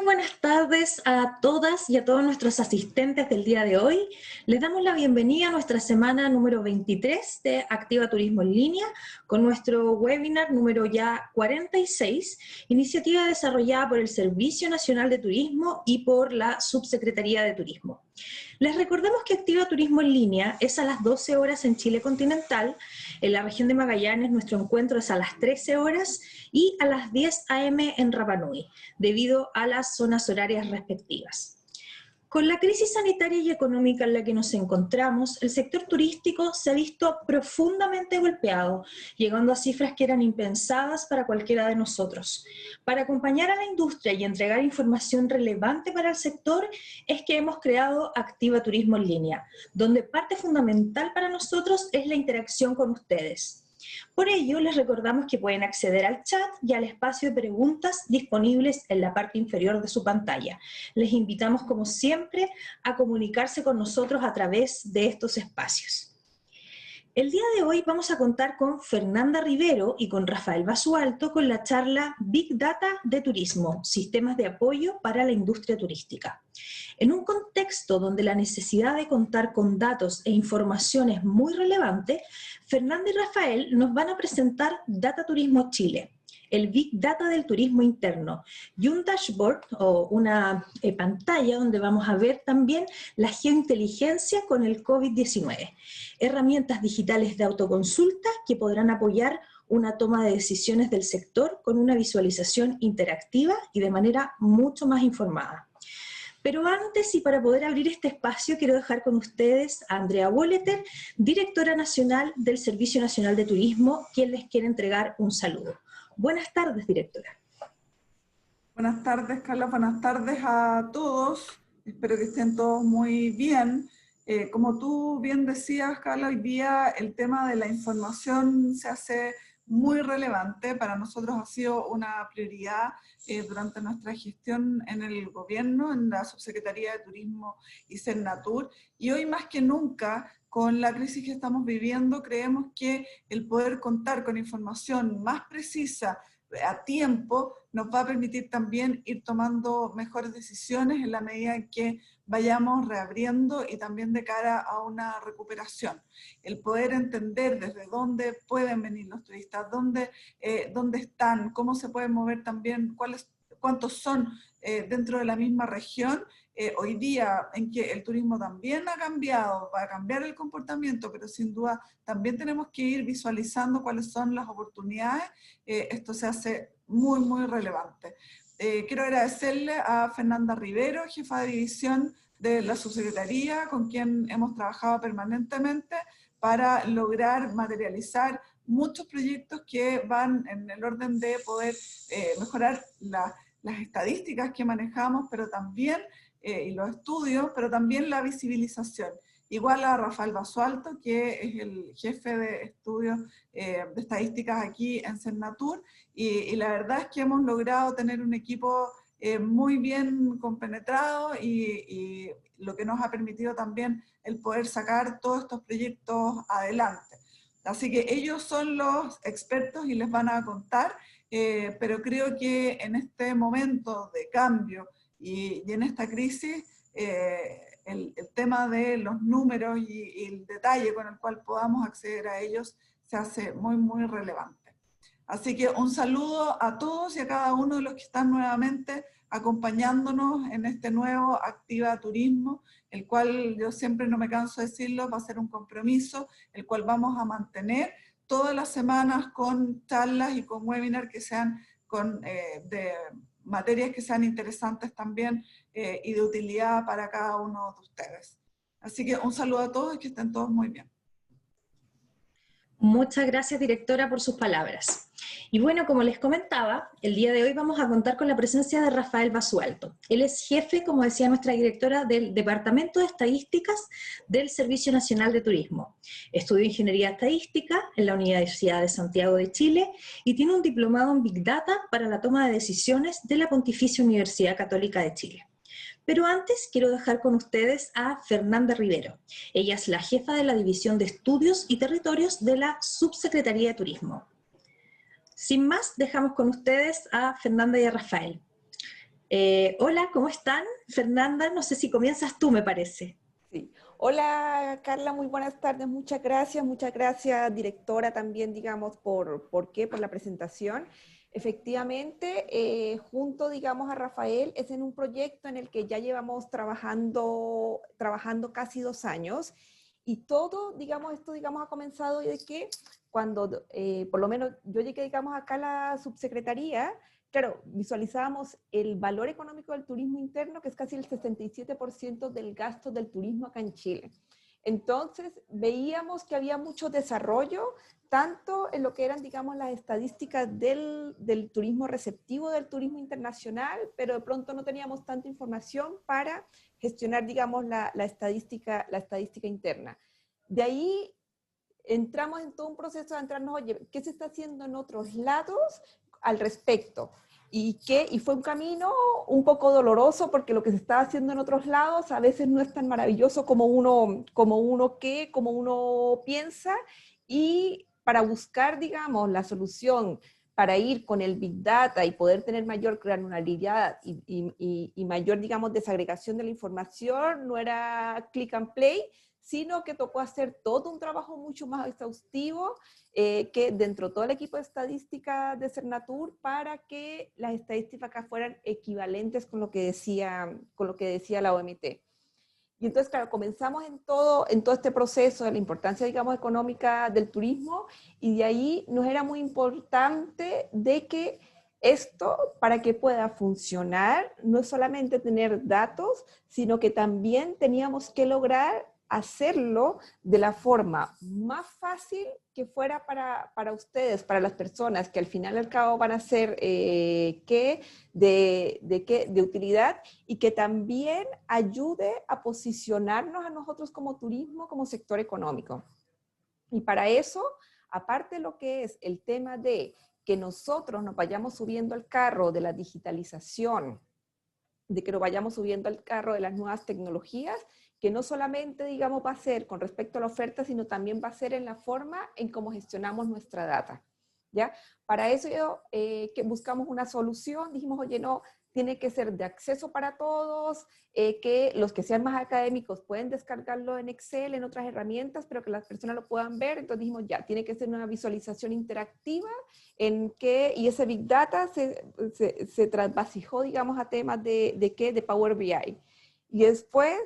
buenas tardes a todas y a todos nuestros asistentes del día de hoy. Les damos la bienvenida a nuestra semana número 23 de Activa Turismo en Línea, con nuestro webinar número ya 46, iniciativa desarrollada por el Servicio Nacional de Turismo y por la Subsecretaría de Turismo. Les recordamos que Activa Turismo en Línea es a las 12 horas en Chile continental, en la región de Magallanes nuestro encuentro es a las 13 horas y a las 10 a.m. en Rapa Nui, debido a las zonas horarias respectivas. Con la crisis sanitaria y económica en la que nos encontramos, el sector turístico se ha visto profundamente golpeado, llegando a cifras que eran impensadas para cualquiera de nosotros. Para acompañar a la industria y entregar información relevante para el sector, es que hemos creado Activa Turismo en Línea, donde parte fundamental para nosotros es la interacción con ustedes. Por ello, les recordamos que pueden acceder al chat y al espacio de preguntas disponibles en la parte inferior de su pantalla. Les invitamos, como siempre, a comunicarse con nosotros a través de estos espacios. El día de hoy vamos a contar con Fernanda Rivero y con Rafael Basualto con la charla Big Data de Turismo, Sistemas de Apoyo para la Industria Turística. En un contexto donde la necesidad de contar con datos e información es muy relevante, Fernanda y Rafael nos van a presentar Data Turismo Chile, el Big Data del turismo interno, y un dashboard o una pantalla donde vamos a ver también la geointeligencia con el COVID-19, herramientas digitales de autoconsulta que podrán apoyar una toma de decisiones del sector con una visualización interactiva y de manera mucho más informada. Pero antes y para poder abrir este espacio, quiero dejar con ustedes a Andrea Wolleter, directora nacional del Servicio Nacional de Turismo, quien les quiere entregar un saludo. Buenas tardes, directora. Buenas tardes, Carla. Buenas tardes a todos. Espero que estén todos muy bien. Como tú bien decías, Carla, hoy día el tema de la información se hace muy relevante. Para nosotros ha sido una prioridad durante nuestra gestión en el gobierno, en la Subsecretaría de Turismo y Sennatur. Y hoy más que nunca, con la crisis que estamos viviendo, creemos que el poder contar con información más precisa a tiempo nos va a permitir también ir tomando mejores decisiones en la medida en que vayamos reabriendo y también de cara a una recuperación. El poder entender desde dónde pueden venir los turistas, dónde están, cómo se pueden mover también, cuántos son dentro de la misma región. Hoy día en que el turismo también ha cambiado, va a cambiar el comportamiento, pero sin duda también tenemos que ir visualizando cuáles son las oportunidades. Esto se hace muy, muy relevante. Quiero agradecerle a Fernanda Rivero, jefa de división de la Subsecretaría, con quien hemos trabajado permanentemente para lograr materializar muchos proyectos que van en el orden de poder mejorar las estadísticas que manejamos, pero también y los estudios, pero también la visibilización. Igual a Rafael Basualto, que es el jefe de estudios de estadísticas aquí en Sennatur, y la verdad es que hemos logrado tener un equipo muy bien compenetrado y lo que nos ha permitido también el poder sacar todos estos proyectos adelante. Así que ellos son los expertos y les van a contar, pero creo que en este momento de cambio y en esta crisis, el tema de los números y el detalle con el cual podamos acceder a ellos se hace muy, muy relevante. Así que un saludo a todos y a cada uno de los que están nuevamente acompañándonos en este nuevo Activa Turismo, el cual yo siempre no me canso de decirlo, va a ser un compromiso, el cual vamos a mantener todas las semanas con charlas y con webinars que sean de materias que sean interesantes también y de utilidad para cada uno de ustedes. Así que un saludo a todos y que estén todos muy bien. Muchas gracias, directora, por sus palabras. Y bueno, como les comentaba, el día de hoy vamos a contar con la presencia de Rafael Basualto. Él es jefe, como decía nuestra directora, del Departamento de Estadísticas del Servicio Nacional de Turismo. Estudió Ingeniería Estadística en la Universidad de Santiago de Chile y tiene un diplomado en Big Data para la toma de decisiones de la Pontificia Universidad Católica de Chile. Pero antes quiero dejar con ustedes a Fernanda Rivero. Ella es la jefa de la División de Estudios y Territorios de la Subsecretaría de Turismo. Sin más, dejamos con ustedes a Fernanda y a Rafael. Hola, ¿cómo están? Fernanda, no sé si comienzas tú, me parece. Sí. Hola Carla, muy buenas tardes, muchas gracias directora también, digamos, por la presentación. Efectivamente, junto, digamos, a Rafael, es en un proyecto en el que ya llevamos trabajando casi 2 años y todo, digamos, esto, digamos, ha comenzado de que cuando, por lo menos yo llegué, digamos, acá a la subsecretaría. Claro, visualizábamos el valor económico del turismo interno, que es casi el 67% del gasto del turismo acá en Chile. Entonces, veíamos que había mucho desarrollo, tanto en lo que eran, digamos, las estadísticas del turismo receptivo, del turismo internacional, pero de pronto no teníamos tanta información para gestionar, digamos, la estadística interna. De ahí entramos en todo un proceso de entrarnos, oye, ¿qué se está haciendo en otros lados al respecto? Y fue un camino un poco doloroso porque lo que se estaba haciendo en otros lados a veces no es tan maravilloso como uno piensa, y para buscar, digamos, la solución para ir con el Big Data y poder tener mayor granularidad y mayor, digamos, desagregación de la información, no era click and play, sino que tocó hacer todo un trabajo mucho más exhaustivo, que dentro de todo el equipo de estadística de Cernatur, para que las estadísticas fueran equivalentes con lo que decía la OMT. Y entonces, claro, comenzamos en todo este proceso de la importancia, digamos, económica del turismo, y de ahí nos era muy importante de que esto, para que pueda funcionar, no es solamente tener datos, sino que también teníamos que lograr hacerlo de la forma más fácil que fuera para ustedes, para las personas que al final y al cabo van a ser de utilidad, y que también ayude a posicionarnos a nosotros como turismo, como sector económico. Y para eso, aparte de lo que es el tema de que nosotros nos vayamos subiendo al carro de la digitalización, de que nos vayamos subiendo al carro de las nuevas tecnologías, que no solamente, digamos, va a ser con respecto a la oferta, sino también va a ser en la forma en cómo gestionamos nuestra data, ¿ya? Para eso que buscamos una solución, dijimos, oye, no, tiene que ser de acceso para todos, que los que sean más académicos pueden descargarlo en Excel, en otras herramientas, pero que las personas lo puedan ver. Entonces dijimos, ya, tiene que ser una visualización interactiva y ese Big Data se trasvasijó, digamos, a temas de Power BI. Y después,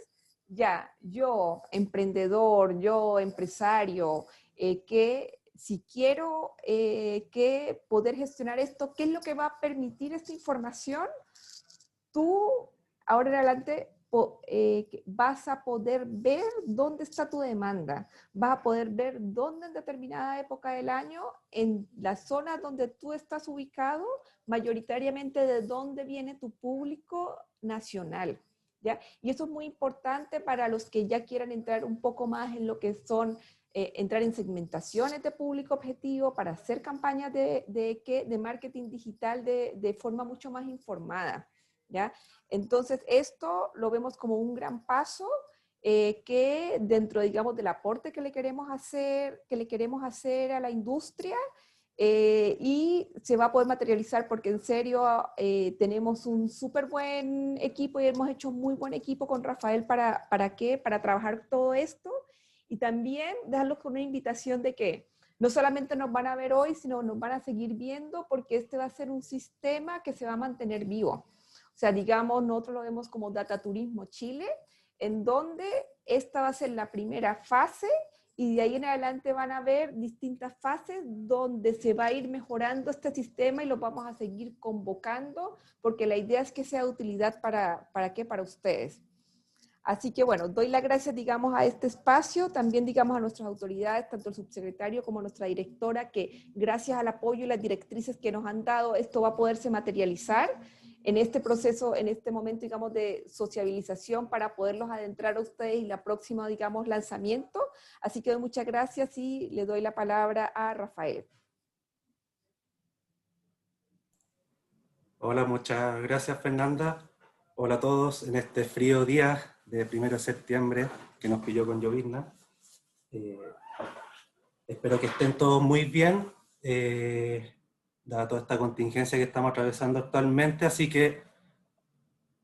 ya, yo, emprendedor, yo, empresario, que si quiero que poder gestionar esto, ¿qué es lo que va a permitir esta información? Tú, ahora en adelante, vas a poder ver dónde está tu demanda, vas a poder ver dónde en determinada época del año, en la zona donde tú estás ubicado, mayoritariamente de dónde viene tu público nacional, ¿ya? Y eso es muy importante para los que ya quieran entrar un poco más en lo que son entrar en segmentaciones de público objetivo para hacer campañas de marketing digital de forma mucho más informada, ¿ya? Entonces, esto lo vemos como un gran paso, que dentro, digamos, del aporte que le queremos hacer a la industria, y se va a poder materializar porque en serio tenemos un súper buen equipo y hemos hecho muy buen equipo con Rafael para trabajar todo esto, y también dejarlos con una invitación de que no solamente nos van a ver hoy, sino nos van a seguir viendo, porque este va a ser un sistema que se va a mantener vivo. O sea, digamos, nosotros lo vemos como Data Turismo Chile, en donde esta va a ser la primera fase, y de ahí en adelante van a ver distintas fases donde se va a ir mejorando este sistema, y lo vamos a seguir convocando, porque la idea es que sea de utilidad para ustedes. Así que bueno, doy las gracias, digamos, a este espacio, también, digamos, a nuestras autoridades, tanto el subsecretario como nuestra directora, que gracias al apoyo y las directrices que nos han dado, esto va a poderse materializar en este proceso, en este momento, digamos, de sociabilización, para poderlos adentrar a ustedes y la próxima, digamos, lanzamiento. Así que muchas gracias y le doy la palabra a Rafael. Hola, muchas gracias, Fernanda. Hola a todos en este frío día de 1 de septiembre que nos pilló con llovizna. Espero que estén todos muy bien, dada toda esta contingencia que estamos atravesando actualmente. Así que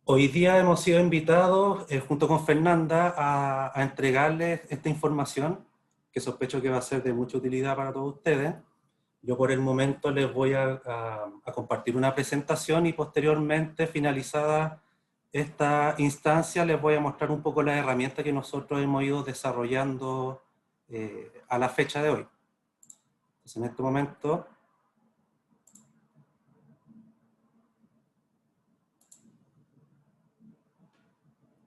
Hoy día hemos sido invitados, junto con Fernanda, a entregarles esta información, que sospecho que va a ser de mucha utilidad para todos ustedes. Yo por el momento les voy a compartir una presentación y posteriormente, finalizada esta instancia, les voy a mostrar un poco las herramientas que nosotros hemos ido desarrollando a la fecha de hoy. Entonces, en este momento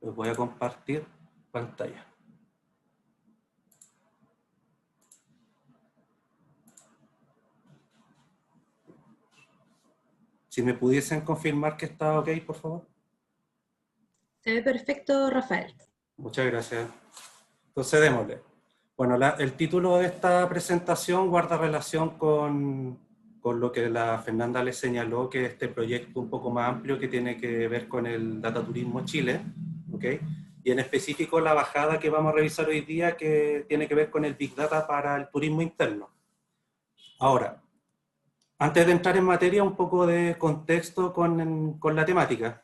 les voy a compartir pantalla. Si me pudiesen confirmar que está ok, por favor. Se ve perfecto, Rafael. Muchas gracias. Entonces, démosle. Bueno, el título de esta presentación guarda relación con lo que la Fernanda le señaló, que es este proyecto un poco más amplio que tiene que ver con el Data Turismo Chile, ¿ok? Y en específico la bajada que vamos a revisar hoy día, que tiene que ver con el Big Data para el turismo interno. Ahora, antes de entrar en materia, un poco de contexto con la temática.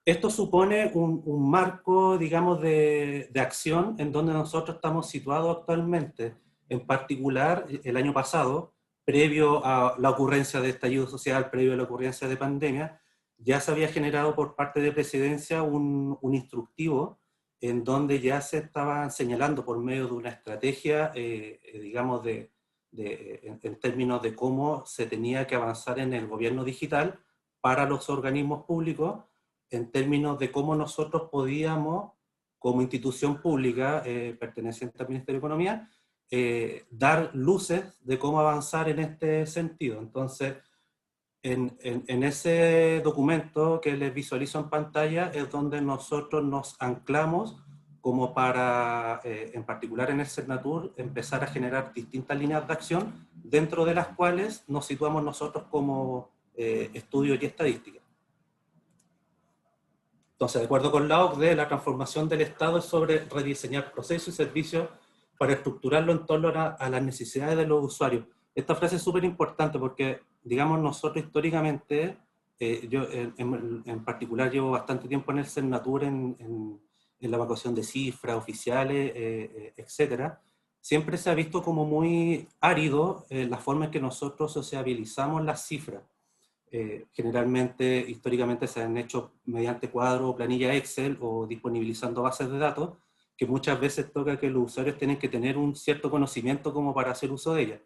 Esto supone un marco, digamos, de acción en donde nosotros estamos situados actualmente. En particular, el año pasado, previo a la ocurrencia de estallido social, previo a la ocurrencia de pandemia, ya se había generado por parte de Presidencia un instructivo en donde ya se estaba señalando por medio de una estrategia, digamos, en términos de cómo se tenía que avanzar en el gobierno digital para los organismos públicos, en términos de cómo nosotros podíamos, como institución pública perteneciente al Ministerio de Economía, dar luces de cómo avanzar en este sentido. Entonces, en ese documento que les visualizo en pantalla es donde nosotros nos anclamos como para, en particular en el Cernatur, empezar a generar distintas líneas de acción, dentro de las cuales nos situamos nosotros como estudios y estadísticas. Entonces, de acuerdo con la OCDE, la transformación del Estado es sobre rediseñar procesos y servicios para estructurarlo en torno a las necesidades de los usuarios. Esta frase es súper importante porque, digamos, nosotros históricamente, yo en particular llevo bastante tiempo en el Cernatur, en la evacuación de cifras oficiales, etcétera. Siempre se ha visto como muy árido la forma en que nosotros sociabilizamos las cifras. Generalmente, históricamente se han hecho mediante cuadro o planilla Excel o disponibilizando bases de datos, que muchas veces toca que los usuarios tienen que tener un cierto conocimiento como para hacer uso de ellas.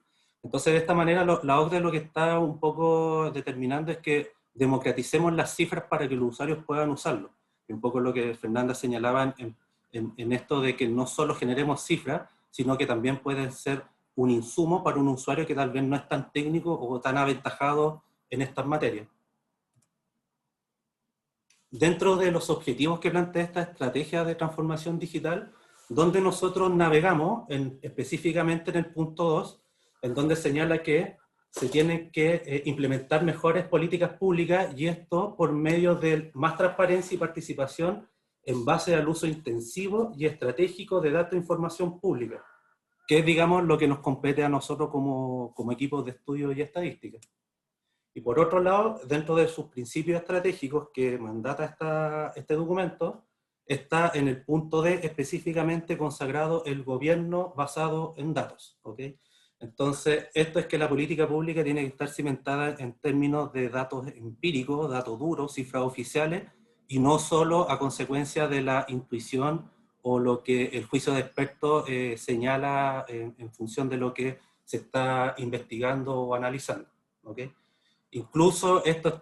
Entonces, de esta manera, la OCDE lo que está un poco determinando es que democraticemos las cifras para que los usuarios puedan usarlo. Y un poco lo que Fernanda señalaba en esto de que no solo generemos cifras, sino que también pueden ser un insumo para un usuario que tal vez no es tan técnico o tan aventajado en estas materias. Dentro de los objetivos que plantea esta estrategia de transformación digital, donde nosotros navegamos específicamente en el punto 2, en donde señala que se tienen que implementar mejores políticas públicas, y esto por medio de más transparencia y participación en base al uso intensivo y estratégico de datos e información pública, que es, digamos, lo que nos compete a nosotros como equipos de estudio y estadística. Y por otro lado, dentro de sus principios estratégicos que mandata este documento, está en el punto D específicamente consagrado el gobierno basado en datos, ¿ok? Entonces, esto es que la política pública tiene que estar cimentada en términos de datos empíricos, datos duros, cifras oficiales, y no solo a consecuencia de la intuición o lo que el juicio de expertos señala en función de lo que se está investigando o analizando, ¿ok? Incluso esto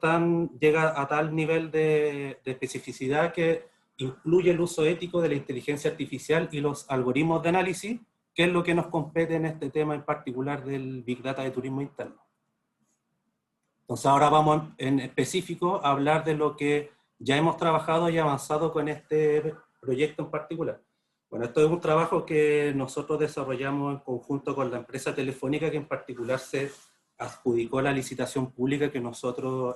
llega a tal nivel de especificidad que incluye el uso ético de la inteligencia artificial y los algoritmos de análisis, que es lo que nos compete en este tema en particular del Big Data de turismo interno. Entonces ahora vamos en específico a hablar de lo que ya hemos trabajado y avanzado con este proyecto en particular. Bueno, esto es un trabajo que nosotros desarrollamos en conjunto con la empresa Telefónica, que en particular se adjudicó la licitación pública que nosotros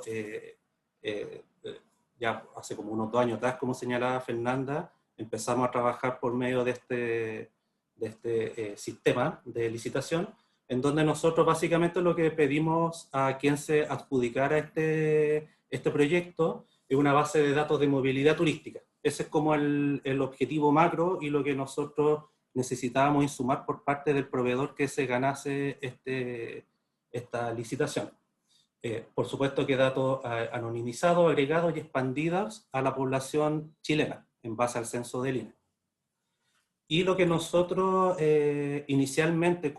ya hace como unos 2 años atrás, como señalaba Fernanda, empezamos a trabajar por medio de este sistema de licitación, en donde nosotros básicamente lo que pedimos a quien se adjudicara este proyecto es una base de datos de movilidad turística. Ese es como el objetivo macro y lo que nosotros necesitábamos insumar por parte del proveedor que se ganase esta licitación. Por supuesto que datos anonimizados, agregados y expandidos a la población chilena, en base al censo del INE. Y lo que nosotros inicialmente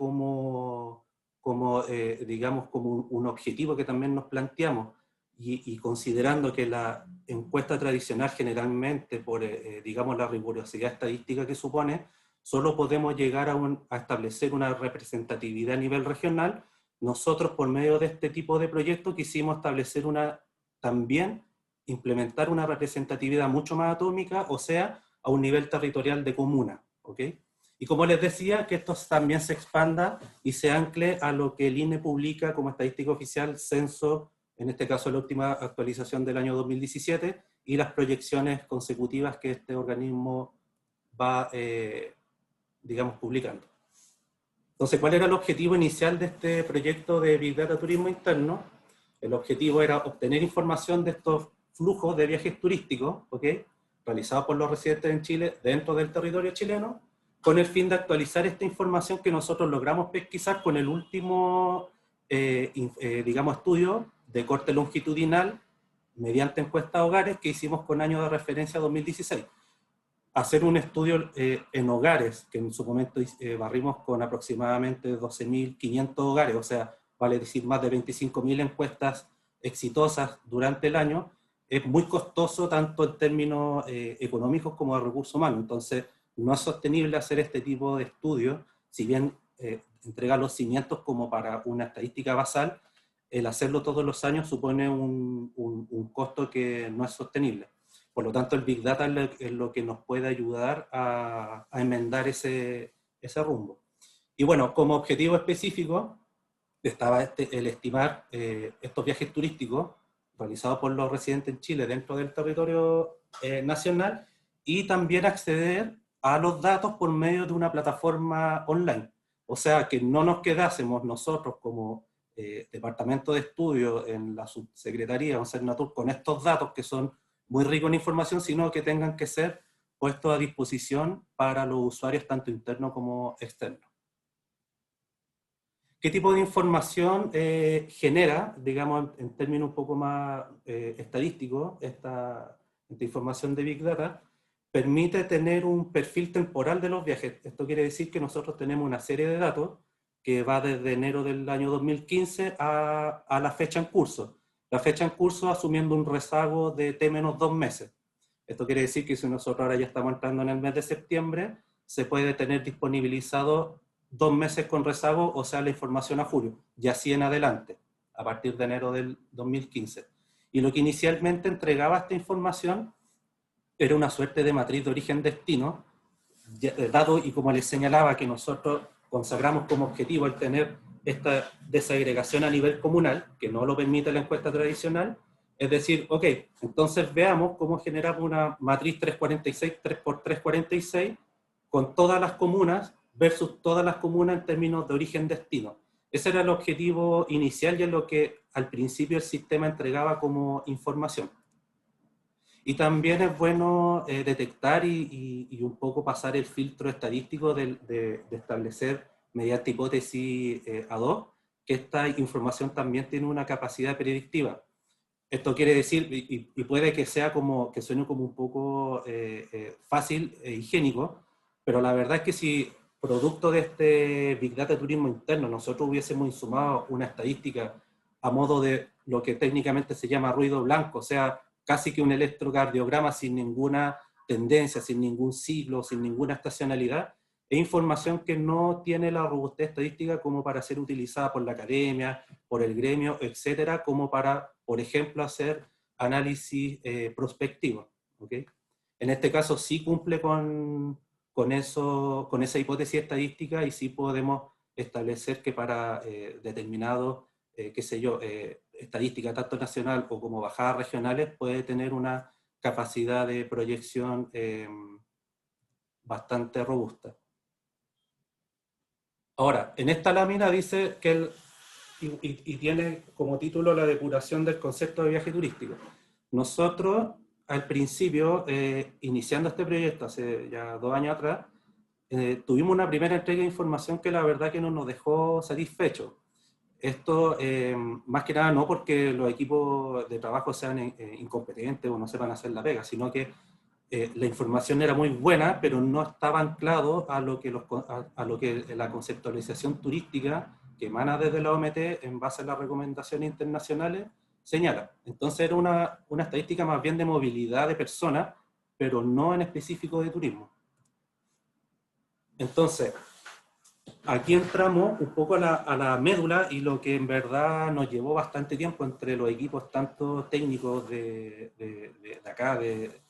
digamos, como un objetivo que también nos planteamos, y considerando que la encuesta tradicional generalmente, por digamos la rigurosidad estadística que supone, solo podemos llegar a establecer una representatividad a nivel regional, nosotros por medio de este tipo de proyectos quisimos establecer también implementar una representatividad mucho más atómica, o sea, a un nivel territorial de comuna, ¿ok? Y como les decía, que esto también se expanda y se ancle a lo que el INE publica como estadística oficial, censo, en este caso la última actualización del año 2017, y las proyecciones consecutivas que este organismo va, digamos, publicando. Entonces, ¿cuál era el objetivo inicial de este proyecto de Big Data Turismo Interno? El objetivo era obtener información de estos flujos de viajes turísticos, ¿ok?, realizados por los residentes en Chile dentro del territorio chileno, con el fin de actualizar esta información que nosotros logramos pesquisar con el último, digamos, estudio de corte longitudinal mediante encuesta de hogares que hicimos con año de referencia 2016. Hacer un estudio en hogares, que en su momento barrimos con aproximadamente 12.500 hogares, o sea, vale decir más de 25.000 encuestas exitosas durante el año, es muy costoso tanto en términos económicos como de recursos humanos. Entonces, no es sostenible hacer este tipo de estudios, si bien entrega los cimientos como para una estadística basal, el hacerlo todos los años supone un costo que no es sostenible. Por lo tanto, el Big Data es lo que nos puede ayudar a enmendar ese rumbo. Y bueno, como objetivo específico, estaba el estimar estos viajes turísticos realizados por los residentes en Chile dentro del territorio nacional, y también acceder a los datos por medio de una plataforma online. O sea, que no nos quedásemos nosotros como departamento de estudio en la subsecretaría o Cernatur con estos datos que son muy ricos en información, sino que tengan que ser puestos a disposición para los usuarios tanto internos como externos. ¿Qué tipo de información genera, digamos, en términos un poco más estadísticos, esta información de Big Data? Permite tener un perfil temporal de los viajes. Esto quiere decir que nosotros tenemos una serie de datos que va desde enero del año 2015 a la fecha en curso. La fecha en curso asumiendo un rezago de T-2 meses. Esto quiere decir que si nosotros ahora ya estamos entrando en el mes de septiembre, se puede tener disponibilizado 2 meses con rezago, o sea, la información a julio, y así en adelante, a partir de enero del 2015. Y lo que inicialmente entregaba esta información era una suerte de matriz de origen-destino, dado, y como les señalaba, que nosotros consagramos como objetivo el tener esta desagregación a nivel comunal, que no lo permite la encuesta tradicional, es decir, ok, entonces veamos cómo generamos una matriz 346, 3x346, con todas las comunas versus todas las comunas en términos de origen-destino. Ese era el objetivo inicial y es lo que al principio el sistema entregaba como información. Y también es bueno detectar y un poco pasar el filtro estadístico de establecer mediante hipótesis ad hoc que esta información también tiene una capacidad predictiva. Esto quiere decir, y puede que sea como, que suene como un poco fácil e higiénico, pero la verdad es que si producto de este Big Data Turismo Interno nosotros hubiésemos insumado una estadística a modo de lo que técnicamente se llama ruido blanco, o sea, casi que un electrocardiograma sin ninguna tendencia, sin ningún ciclo, sin ninguna estacionalidad, es información que no tiene la robustez estadística como para ser utilizada por la academia, por el gremio, etcétera, como para, por ejemplo, hacer análisis prospectivo. ¿Okay? En este caso sí cumple con esa hipótesis estadística y sí podemos establecer que para determinados, qué sé yo, estadística tanto nacional o como bajadas regionales puede tener una capacidad de proyección bastante robusta. Ahora, en esta lámina dice que y tiene como título la depuración del concepto de viaje turístico. Nosotros, al principio, iniciando este proyecto hace ya 2 años atrás, tuvimos una primera entrega de información que la verdad que no nos dejó satisfechos. Esto, más que nada, no porque los equipos de trabajo sean incompetentes o no sepan hacer la pega, sino que la información era muy buena, pero no estaba anclado a lo que, a lo que la conceptualización turística que emana desde la OMT en base a las recomendaciones internacionales señala. Entonces era una estadística más bien de movilidad de personas, pero no en específico de turismo. Entonces, aquí entramos un poco a la médula y lo que en verdad nos llevó bastante tiempo entre los equipos tanto técnicos de acá, de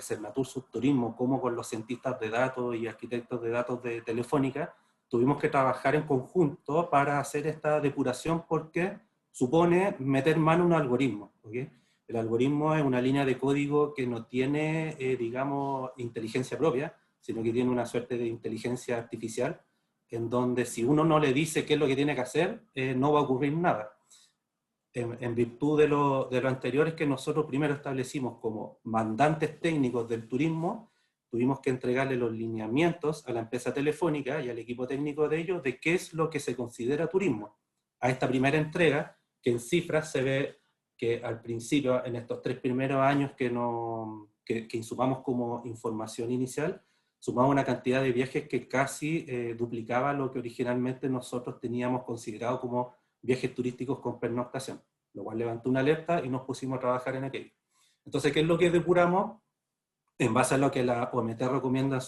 Cernatur Subturismo, como con los cientistas de datos y arquitectos de datos de Telefónica. Tuvimos que trabajar en conjunto para hacer esta depuración porque supone meter mano a un algoritmo, ¿okay? El algoritmo es una línea de código que no tiene, digamos, inteligencia propia, sino que tiene una suerte de inteligencia artificial, en donde si uno no le dice qué es lo que tiene que hacer, no va a ocurrir nada. En virtud de lo anterior es que nosotros primero establecimos como mandantes técnicos del turismo, tuvimos que entregarle los lineamientos a la empresa Telefónica y al equipo técnico de ellos de qué es lo que se considera turismo. A esta primera entrega, que en cifras se ve que al principio, en estos 3 primeros años que insumamos como información inicial, sumamos una cantidad de viajes que casi duplicaba lo que originalmente nosotros teníamos considerado como viajes turísticos con pernoctación, lo cual levantó una alerta y nos pusimos a trabajar en aquello. Entonces, ¿qué es lo que depuramos? En base a lo que la OMT recomienda en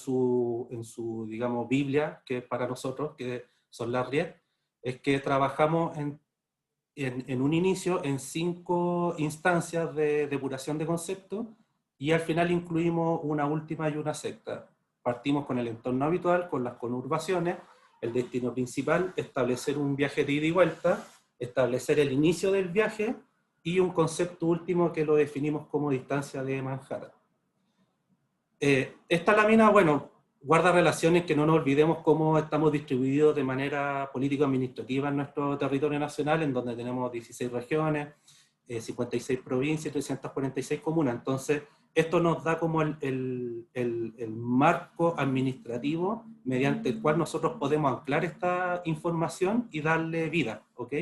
su digamos, Biblia, que es para nosotros, que son las RIET, es que trabajamos en un inicio en 5 instancias de depuración de conceptos y al final incluimos una última y una sexta. Partimos con el entorno habitual, con las conurbaciones, el destino principal, establecer un viaje de ida y vuelta, establecer el inicio del viaje y un concepto último que lo definimos como distancia de Manhattan. Esta lámina, bueno, guarda relaciones que no nos olvidemos cómo estamos distribuidos de manera político-administrativa en nuestro territorio nacional, en donde tenemos 16 regiones, 56 provincias y 346 comunas. Entonces, esto nos da como el marco administrativo mediante el cual nosotros podemos anclar esta información y darle vida, ¿ok?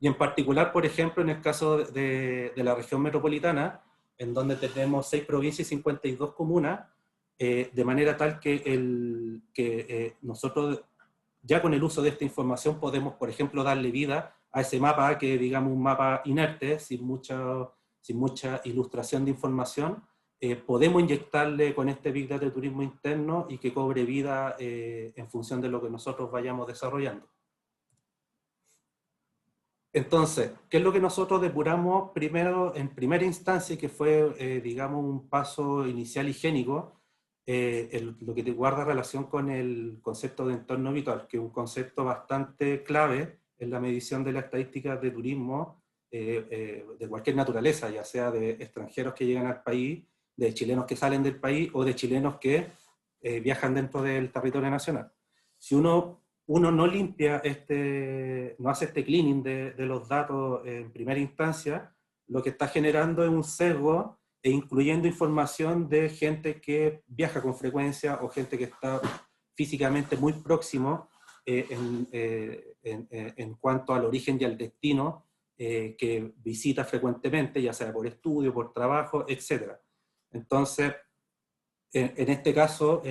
Y en particular, por ejemplo, en el caso de la región metropolitana, en donde tenemos 6 provincias y 52 comunas, de manera tal que nosotros ya con el uso de esta información podemos, por ejemplo, darle vida a ese mapa, que digamos un mapa inerte, sin mucha ilustración de información, podemos inyectarle con este Big Data de turismo interno y que cobre vida en función de lo que nosotros vayamos desarrollando. Entonces, ¿qué es lo que nosotros depuramos primero, en primera instancia, que fue, digamos, un paso inicial higiénico, lo que te guarda relación con el concepto de entorno habitual, que es un concepto bastante clave en la medición de las estadísticas de turismo de cualquier naturaleza, ya sea de extranjeros que llegan al país, de chilenos que salen del país o de chilenos que viajan dentro del territorio nacional. Si uno no limpia no hace este cleaning de los datos en primera instancia, lo que está generando es un sesgo e incluyendo información de gente que viaja con frecuencia o gente que está físicamente muy próximo en cuanto al origen y al destino que visita frecuentemente, ya sea por estudio, por trabajo, etc. Entonces, en este caso,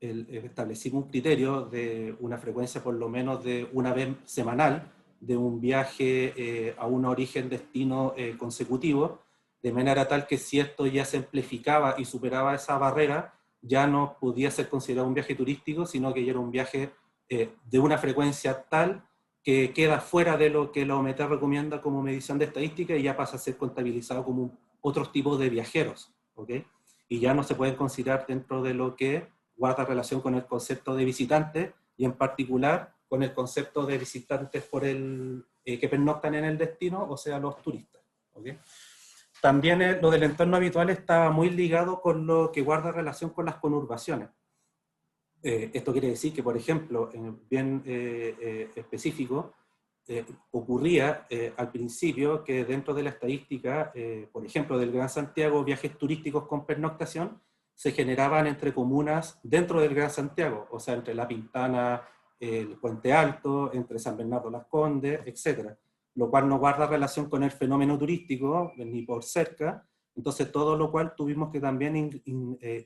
establecimos un criterio de una frecuencia por lo menos de una vez semanal de un viaje a un origen-destino consecutivo, de manera tal que si esto ya se amplificaba y superaba esa barrera, ya no podía ser considerado un viaje turístico, sino que ya era un viaje de una frecuencia tal que queda fuera de lo que la OMT recomienda como medición de estadística y ya pasa a ser contabilizado como otros tipos de viajeros, ¿ok? Y ya no se pueden considerar dentro de lo que guarda relación con el concepto de visitantes y en particular con el concepto de visitantes que pernoctan en el destino, o sea, los turistas, ¿ok? También lo del entorno habitual está muy ligado con lo que guarda relación con las conurbaciones. Esto quiere decir que, por ejemplo, bien específico, ocurría al principio que dentro de la estadística, por ejemplo, del Gran Santiago, viajes turísticos con pernoctación se generaban entre comunas dentro del Gran Santiago, o sea, entre La Pintana, el Puente Alto, entre San Bernardo Las Condes, etc. Lo cual no guarda relación con el fenómeno turístico, ni por cerca. Entonces, todo lo cual tuvimos que también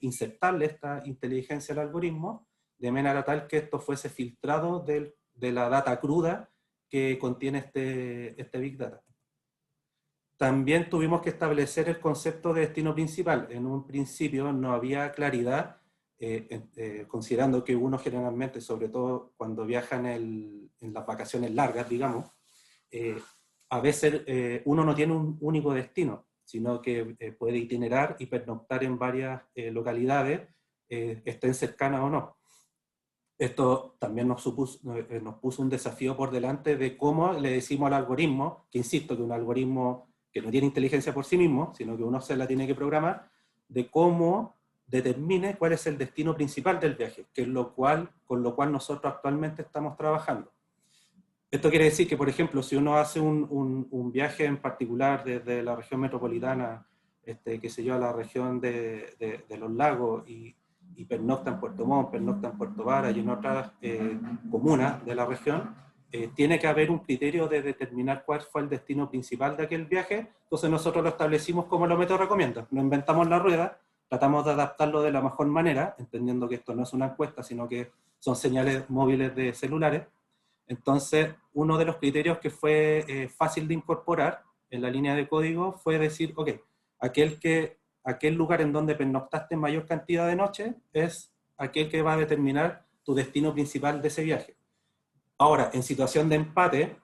insertarle esta inteligencia al algoritmo, de manera tal que esto fuese filtrado de la data cruda que contiene este Big Data. También tuvimos que establecer el concepto de destino principal. En un principio no había claridad, considerando que uno generalmente, sobre todo cuando viaja en las vacaciones largas, digamos, a veces uno no tiene un único destino, sino que puede itinerar y pernoctar en varias localidades, estén cercanas o no. Esto también nos puso un desafío por delante de cómo le decimos al algoritmo, que insisto que un algoritmo que no tiene inteligencia por sí mismo, sino que uno se la tiene que programar, de cómo determine cuál es el destino principal del viaje, que es con lo cual nosotros actualmente estamos trabajando. Esto quiere decir que, por ejemplo, si uno hace un viaje en particular desde la región metropolitana, qué sé yo, a la región de los lagos, y pernocta en Puerto Montt, pernocta en Puerto Vara y en otras comunas de la región, tiene que haber un criterio de determinar cuál fue el destino principal de aquel viaje. Entonces nosotros lo establecimos como el método recomienda. No inventamos la rueda, tratamos de adaptarlo de la mejor manera, entendiendo que esto no es una encuesta, sino que son señales móviles de celulares. Entonces, uno de los criterios que fue fácil de incorporar en la línea de código fue decir, ok, aquel lugar en donde pernoctaste en mayor cantidad de noches es aquel que va a determinar tu destino principal de ese viaje. Ahora, en situación de empate,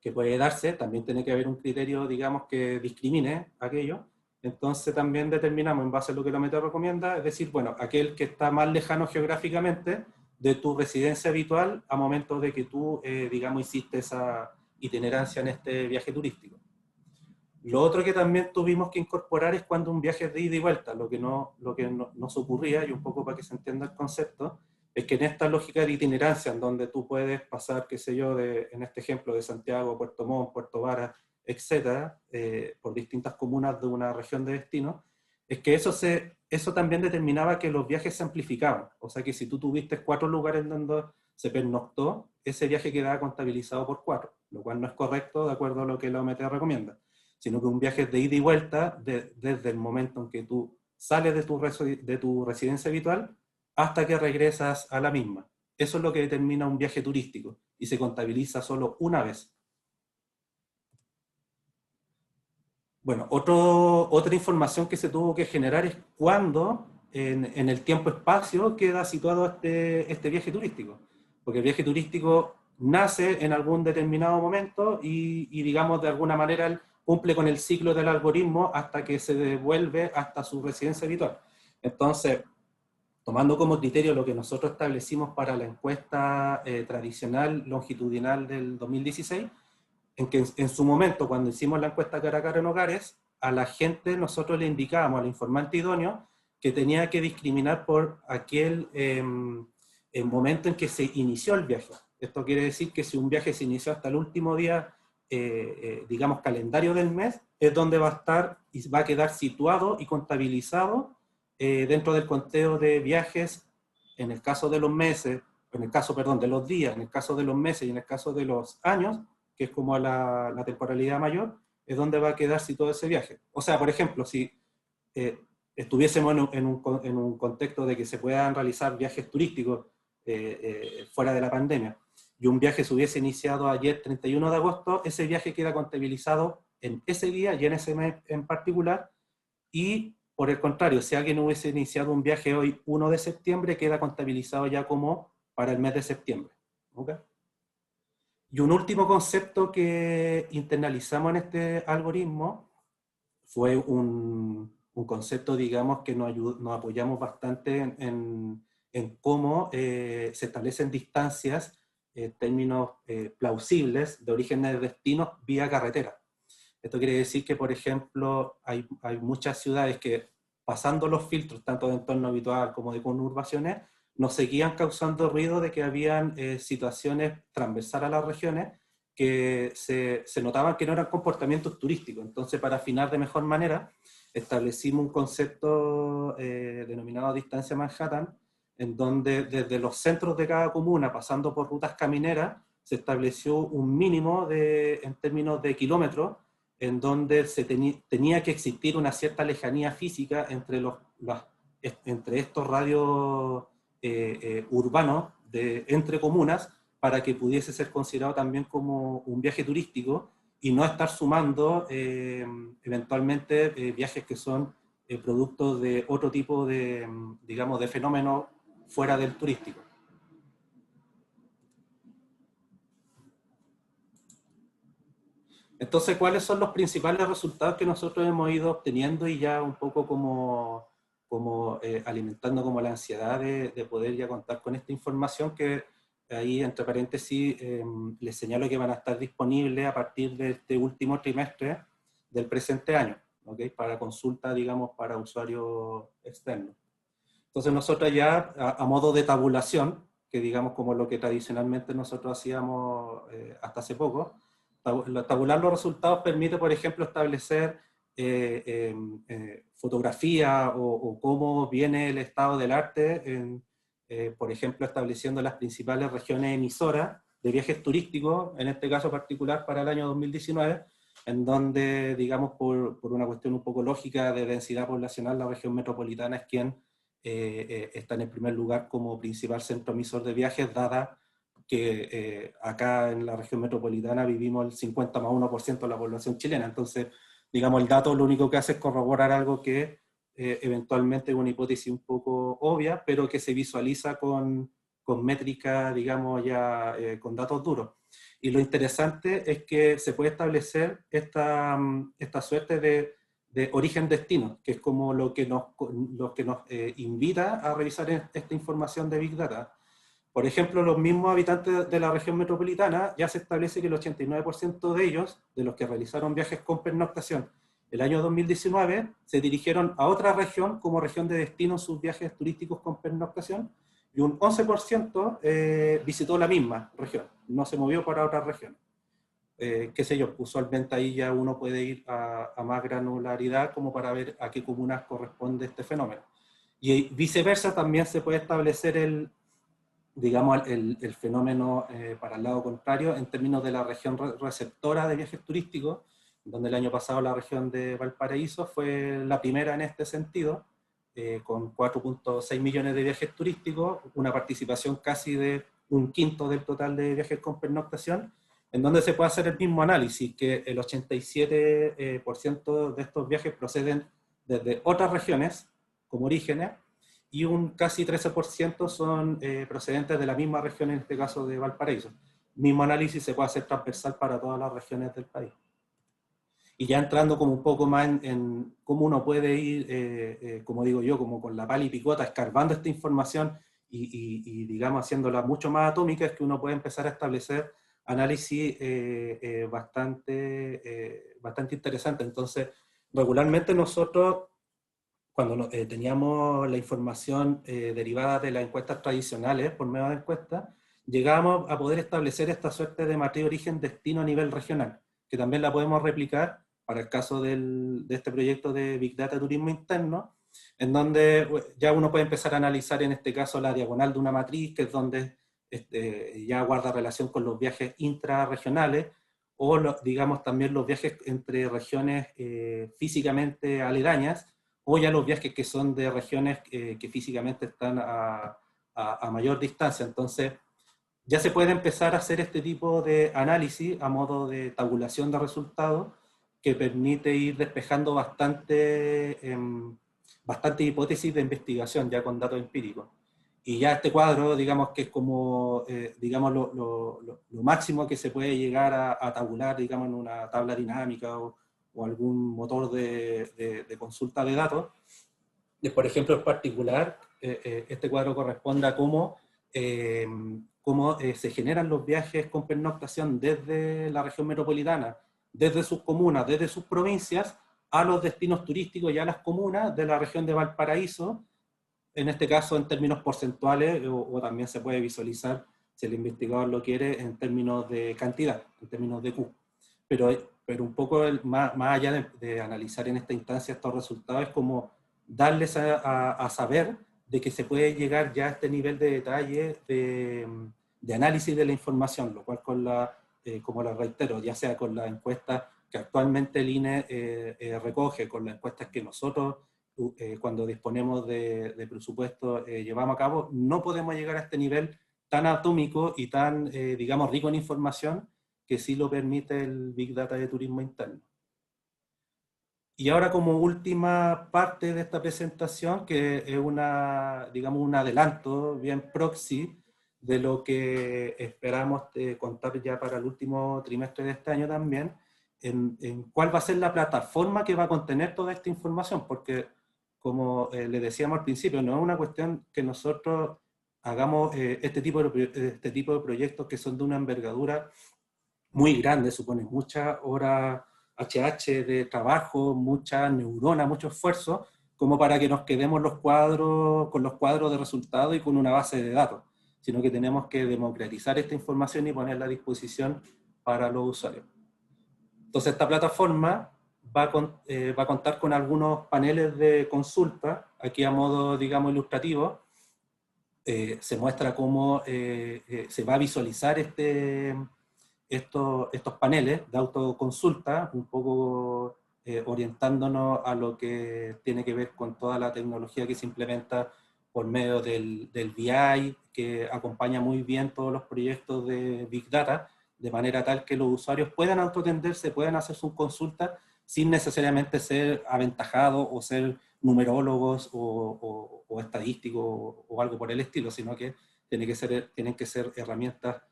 que puede darse, también tiene que haber un criterio, digamos, que discrimine aquello. Entonces también determinamos, en base a lo que la meta recomienda, es decir, bueno, aquel que está más lejano geográficamente de tu residencia habitual a momento de que tú, digamos, hiciste esa itinerancia en este viaje turístico. Lo otro que también tuvimos que incorporar es cuando un viaje es de ida y vuelta. Lo que nos ocurría, y un poco para que se entienda el concepto, es que en esta lógica de itinerancia, en donde tú puedes pasar, qué sé yo, en este ejemplo de Santiago, Puerto Montt, Puerto Vara, etcétera, por distintas comunas de una región de destino, es que eso también determinaba que los viajes se amplificaban. O sea que si tú tuviste 4 lugares donde se pernoctó, ese viaje quedaba contabilizado por 4, lo cual no es correcto de acuerdo a lo que la OMT recomienda, sino que un viaje es de ida y vuelta desde el momento en que tú sales de tu residencia habitual hasta que regresas a la misma. Eso es lo que determina un viaje turístico y se contabiliza solo una vez. Bueno, otra información que se tuvo que generar es cuándo en el tiempo-espacio queda situado este viaje turístico. Porque el viaje turístico nace en algún determinado momento y digamos, de alguna manera cumple con el ciclo del algoritmo hasta que se devuelve hasta su residencia habitual. Entonces, tomando como criterio lo que nosotros establecimos para la encuesta tradicional longitudinal del 2016, en que en su momento, cuando hicimos la encuesta cara a cara en hogares, a la gente nosotros le indicábamos, al informante idóneo, que tenía que discriminar por aquel momento en que se inició el viaje. Esto quiere decir que si un viaje se inició hasta el último día, digamos, calendario del mes, es donde va a estar y va a quedar situado y contabilizado dentro del conteo de viajes, en el caso de los meses, en el caso, perdón, de los días, en el caso de los meses y en el caso de los años, que es como la temporalidad mayor, es donde va a quedar situado ese viaje. O sea, por ejemplo, si estuviésemos en un contexto de que se puedan realizar viajes turísticos fuera de la pandemia, y un viaje se hubiese iniciado ayer, 31 de agosto, ese viaje queda contabilizado en ese día y en ese mes en particular, y por el contrario, si alguien hubiese iniciado un viaje hoy, 1 de septiembre, queda contabilizado ya como para el mes de septiembre. ¿Okay? Y un último concepto que internalizamos en este algoritmo fue un concepto, digamos, que nos apoyamos bastante en cómo se establecen distancias, términos plausibles de orígenes de destinos vía carretera. Esto quiere decir que, por ejemplo, hay muchas ciudades que, pasando los filtros, tanto de entorno habitual como de conurbaciones, nos seguían causando ruido de que habían situaciones transversales a las regiones que se notaban que no eran comportamientos turísticos. Entonces, para afinar de mejor manera, establecimos un concepto denominado distancia Manhattan, en donde desde los centros de cada comuna, pasando por rutas camineras, se estableció un mínimo en términos de kilómetros, en donde tenía que existir una cierta lejanía física entre estos radios urbanos entre comunas, para que pudiese ser considerado también como un viaje turístico, y no estar sumando eventualmente viajes que son productos de otro tipo de, digamos, de fenómeno fuera del turístico. Entonces, ¿cuáles son los principales resultados que nosotros hemos ido obteniendo y ya un poco como alimentando como la ansiedad de poder ya contar con esta información, que ahí entre paréntesis les señalo que van a estar disponibles a partir de este último trimestre del presente año, ¿okay? Para consulta, digamos, para usuarios externos. Entonces nosotros ya a modo de tabulación, que digamos como lo que tradicionalmente nosotros hacíamos hasta hace poco, tabular los resultados permite, por ejemplo, establecer fotografía o cómo viene el estado del arte, por ejemplo, estableciendo las principales regiones emisoras de viajes turísticos, en este caso particular para el año 2019, en donde, digamos, por una cuestión un poco lógica de densidad poblacional, la región metropolitana es quien está en el primer lugar como principal centro emisor de viajes, dada que acá en la región metropolitana vivimos el 50,1% de la población chilena. Entonces, digamos, el dato lo único que hace es corroborar algo que eventualmente es una hipótesis un poco obvia, pero que se visualiza con métrica, digamos, ya con datos duros. Y lo interesante es que se puede establecer esta suerte de origen-destino, que es como lo que nos invita a revisar esta información de Big Data. Por ejemplo, los mismos habitantes de la región metropolitana, ya se establece que el 89% de ellos, de los que realizaron viajes con pernoctación el año 2019, se dirigieron a otra región como región de destino en sus viajes turísticos con pernoctación, y un 11% visitó la misma región, no se movió para otra región. Qué sé yo, usualmente ahí ya uno puede ir a más granularidad como para ver a qué comunas corresponde este fenómeno. Y viceversa también se puede establecer el fenómeno para el lado contrario en términos de la región receptora de viajes turísticos, donde el año pasado la región de Valparaíso fue la primera en este sentido, con 4,6 millones de viajes turísticos, una participación casi de un quinto del total de viajes con pernoctación, en donde se puede hacer el mismo análisis, que el 87% de estos viajes proceden desde otras regiones como orígenes, y un casi 13% son procedentes de la misma región, en este caso de Valparaíso. El mismo análisis se puede hacer transversal para todas las regiones del país. Y ya entrando como un poco más en cómo uno puede ir, como digo yo, como con la pala y picota, escarbando esta información y digamos, haciéndola mucho más atómica, es que uno puede empezar a establecer análisis bastante interesantes. Entonces, regularmente nosotros, cuando teníamos la información derivada de las encuestas tradicionales, por medio de encuestas, llegábamos a poder establecer esta suerte de matriz origen-destino a nivel regional, que también la podemos replicar para el caso de este proyecto de Big Data Turismo Interno, en donde ya uno puede empezar a analizar en este caso la diagonal de una matriz, que es donde ya guarda relación con los viajes intrarregionales, o digamos también los viajes entre regiones físicamente aledañas, o ya los viajes que son de regiones que físicamente están a mayor distancia. Entonces, ya se puede empezar a hacer este tipo de análisis a modo de tabulación de resultados, que permite ir despejando bastante hipótesis de investigación ya con datos empíricos. Y ya este cuadro, digamos que es como, digamos, lo máximo que se puede llegar a tabular, digamos, en una tabla dinámica o algún motor de consulta de datos. Por ejemplo, en particular, este cuadro corresponde a cómo se generan los viajes con pernoctación desde la región metropolitana, desde sus comunas, desde sus provincias, a los destinos turísticos y a las comunas de la región de Valparaíso, en este caso en términos porcentuales, o también se puede visualizar si el investigador lo quiere, en términos de cantidad, en términos de Q. Pero un poco más allá de analizar en esta instancia estos resultados, es como darles a saber de que se puede llegar ya a este nivel de detalle de análisis de la información, lo cual como lo reitero, ya sea con las encuestas que actualmente el INE recoge, con las encuestas que nosotros cuando disponemos de presupuesto llevamos a cabo, no podemos llegar a este nivel tan atómico y tan, digamos, rico en información que sí lo permite el Big Data de turismo interno. Y ahora, como última parte de esta presentación, que es digamos, un adelanto bien proxy de lo que esperamos contar ya para el último trimestre de este año también, en cuál va a ser la plataforma que va a contener toda esta información, porque como le decíamos al principio, no es una cuestión que nosotros hagamos este tipo de proyectos que son de una envergadura muy grande, supone muchas horas HH de trabajo, mucha neurona, mucho esfuerzo, como para que nos quedemos con los cuadros de resultados y con una base de datos, sino que tenemos que democratizar esta información y ponerla a disposición para los usuarios. Entonces esta plataforma va a contar con algunos paneles de consulta, aquí a modo, digamos, ilustrativo. Se muestra cómo se va a visualizar estos paneles de autoconsulta, un poco orientándonos a lo que tiene que ver con toda la tecnología que se implementa por medio del BI, que acompaña muy bien todos los proyectos de Big Data, de manera tal que los usuarios puedan autoatenderse, puedan hacer sus consultas sin necesariamente ser aventajados o ser numerólogos o estadísticos o algo por el estilo, sino que tienen que ser herramientas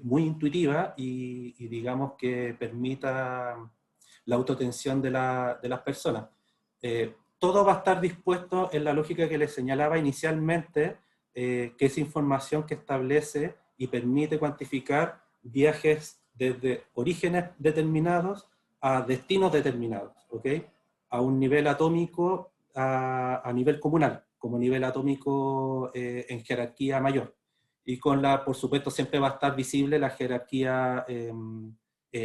muy intuitivas y digamos que permita la autoatención de las personas. Todo va a estar dispuesto en la lógica que les señalaba inicialmente, que es información que establece y permite cuantificar viajes desde orígenes determinados a destinos determinados, ¿ok? A un nivel atómico, a nivel comunal, como nivel atómico en jerarquía mayor. Y por supuesto, siempre va a estar visible la jerarquía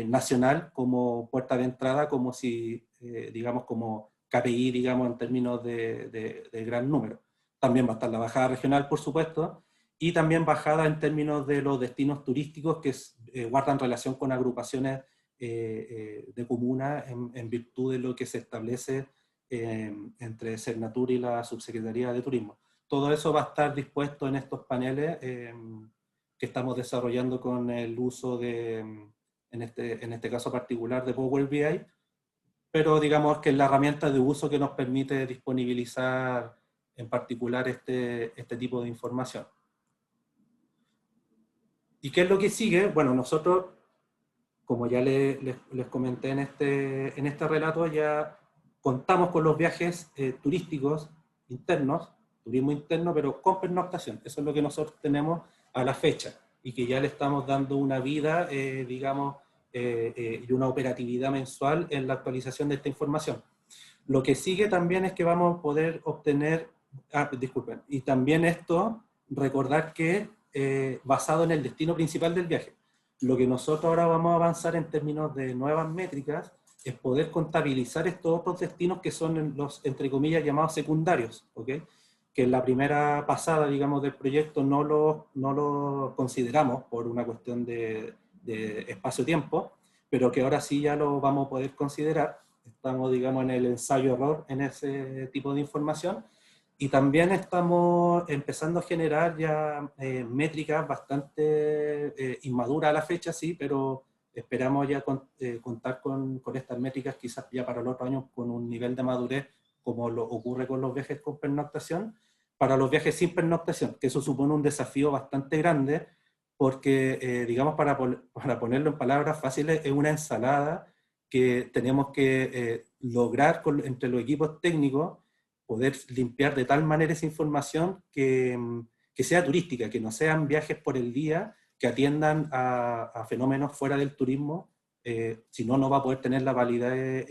nacional como puerta de entrada, como si, digamos, como KPI, digamos, en términos de gran número. También va a estar la bajada regional, por supuesto, y también bajada en términos de los destinos turísticos que guardan relación con agrupaciones de comunas en virtud de lo que se establece entre Sernatur y la Subsecretaría de Turismo. Todo eso va a estar dispuesto en estos paneles que estamos desarrollando con el uso en este caso particular de Power BI, pero digamos que es la herramienta de uso que nos permite disponibilizar en particular este tipo de información. ¿Y qué es lo que sigue? Bueno, nosotros, como ya les comenté en este relato, ya contamos con los viajes turísticos internos, turismo interno, pero con pernoctación. Eso es lo que nosotros tenemos a la fecha y que ya le estamos dando una vida, digamos, y una operatividad mensual en la actualización de esta información. Lo que sigue también es que vamos a poder obtener, disculpen, y también esto, recordar que basado en el destino principal del viaje. Lo que nosotros ahora vamos a avanzar en términos de nuevas métricas es poder contabilizar estos otros destinos que son los, entre comillas, llamados secundarios, ¿ok? Que en la primera pasada, digamos, del proyecto no lo consideramos por una cuestión de espacio-tiempo, pero que ahora sí ya lo vamos a poder considerar. Estamos, digamos, en el ensayo-error en ese tipo de información. Y también estamos empezando a generar ya métricas bastante inmaduras a la fecha, sí, pero esperamos ya contar con estas métricas quizás ya para el otro año con un nivel de madurez como lo ocurre con los viajes con pernoctación, para los viajes sin pernoctación, que eso supone un desafío bastante grande, porque, digamos, para ponerlo en palabras fáciles, es una ensalada que tenemos que lograr entre los equipos técnicos, poder limpiar de tal manera esa información que sea turística, que no sean viajes por el día, que atiendan a fenómenos fuera del turismo, si no, no va a poder tener la validez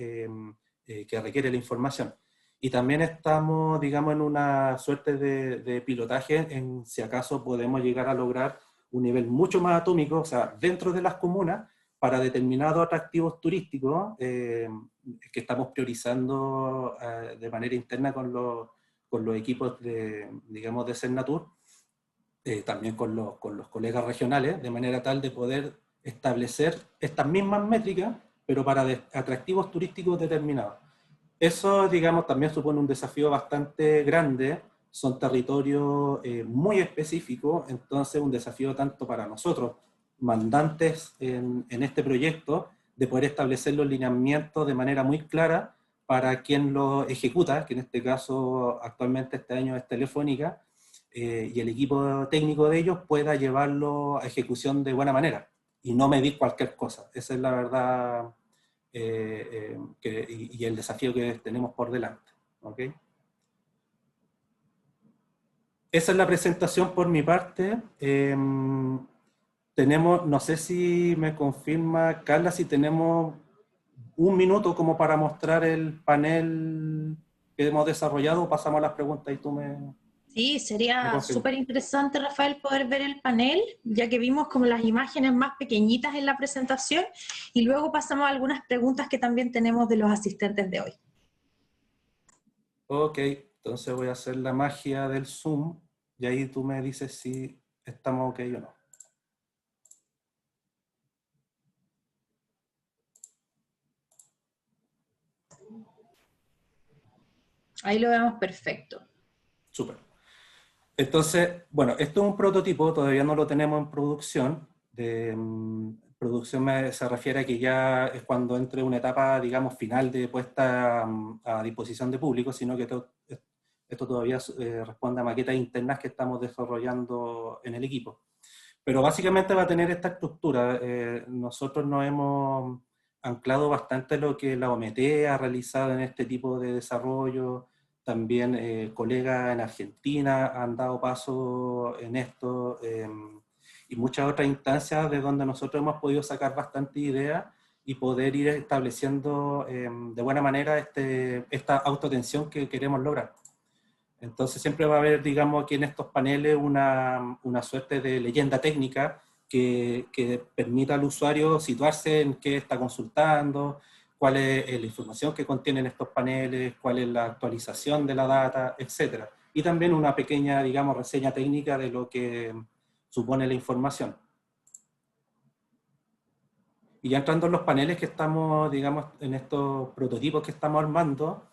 que requiere la información. Y también estamos, digamos, en una suerte de pilotaje en si acaso podemos llegar a lograr un nivel mucho más atómico, o sea, dentro de las comunas, para determinados atractivos turísticos que estamos priorizando de manera interna con los equipos de, digamos, de Senatur, también con los colegas regionales, de manera tal de poder establecer estas mismas métricas, pero para atractivos turísticos determinados. Eso, digamos, también supone un desafío bastante grande, son territorios muy específicos, entonces un desafío tanto para nosotros, mandantes en este proyecto, de poder establecer los lineamientos de manera muy clara para quien lo ejecuta, que en este caso actualmente este año es Telefónica, y el equipo técnico de ellos pueda llevarlo a ejecución de buena manera y no medir cualquier cosa. Esa es la verdad y el desafío que tenemos por delante. ¿Okay? Esa es la presentación por mi parte. Tenemos, no sé si me confirma Carla, si tenemos un minuto como para mostrar el panel que hemos desarrollado, o pasamos a las preguntas y tú me... Sí, sería súper interesante, Rafael, poder ver el panel, ya que vimos como las imágenes más pequeñitas en la presentación, y luego pasamos a algunas preguntas que también tenemos de los asistentes de hoy. Ok, entonces voy a hacer la magia del Zoom, y ahí tú me dices si estamos ok o no. Ahí lo vemos perfecto. Súper. Entonces, bueno, esto es un prototipo, todavía no lo tenemos en producción. Producción se refiere a que ya es cuando entre una etapa, digamos, final de puesta a disposición de público, sino que esto todavía responde a maquetas internas que estamos desarrollando en el equipo. Pero básicamente va a tener esta estructura. Nosotros nos hemos anclado bastante lo que la OMT ha realizado en este tipo de desarrollo. También colegas en Argentina han dado paso en esto y muchas otras instancias de donde nosotros hemos podido sacar bastante ideas y poder ir estableciendo de buena manera esta autoatención que queremos lograr. Entonces siempre va a haber, digamos, aquí en estos paneles una suerte de leyenda técnica que permita al usuario situarse en qué está consultando, cuál es la información que contienen estos paneles, cuál es la actualización de la data, etc. Y también una pequeña, digamos, reseña técnica de lo que supone la información. Y ya entrando en los paneles que estamos, digamos, en estos prototipos que estamos armando,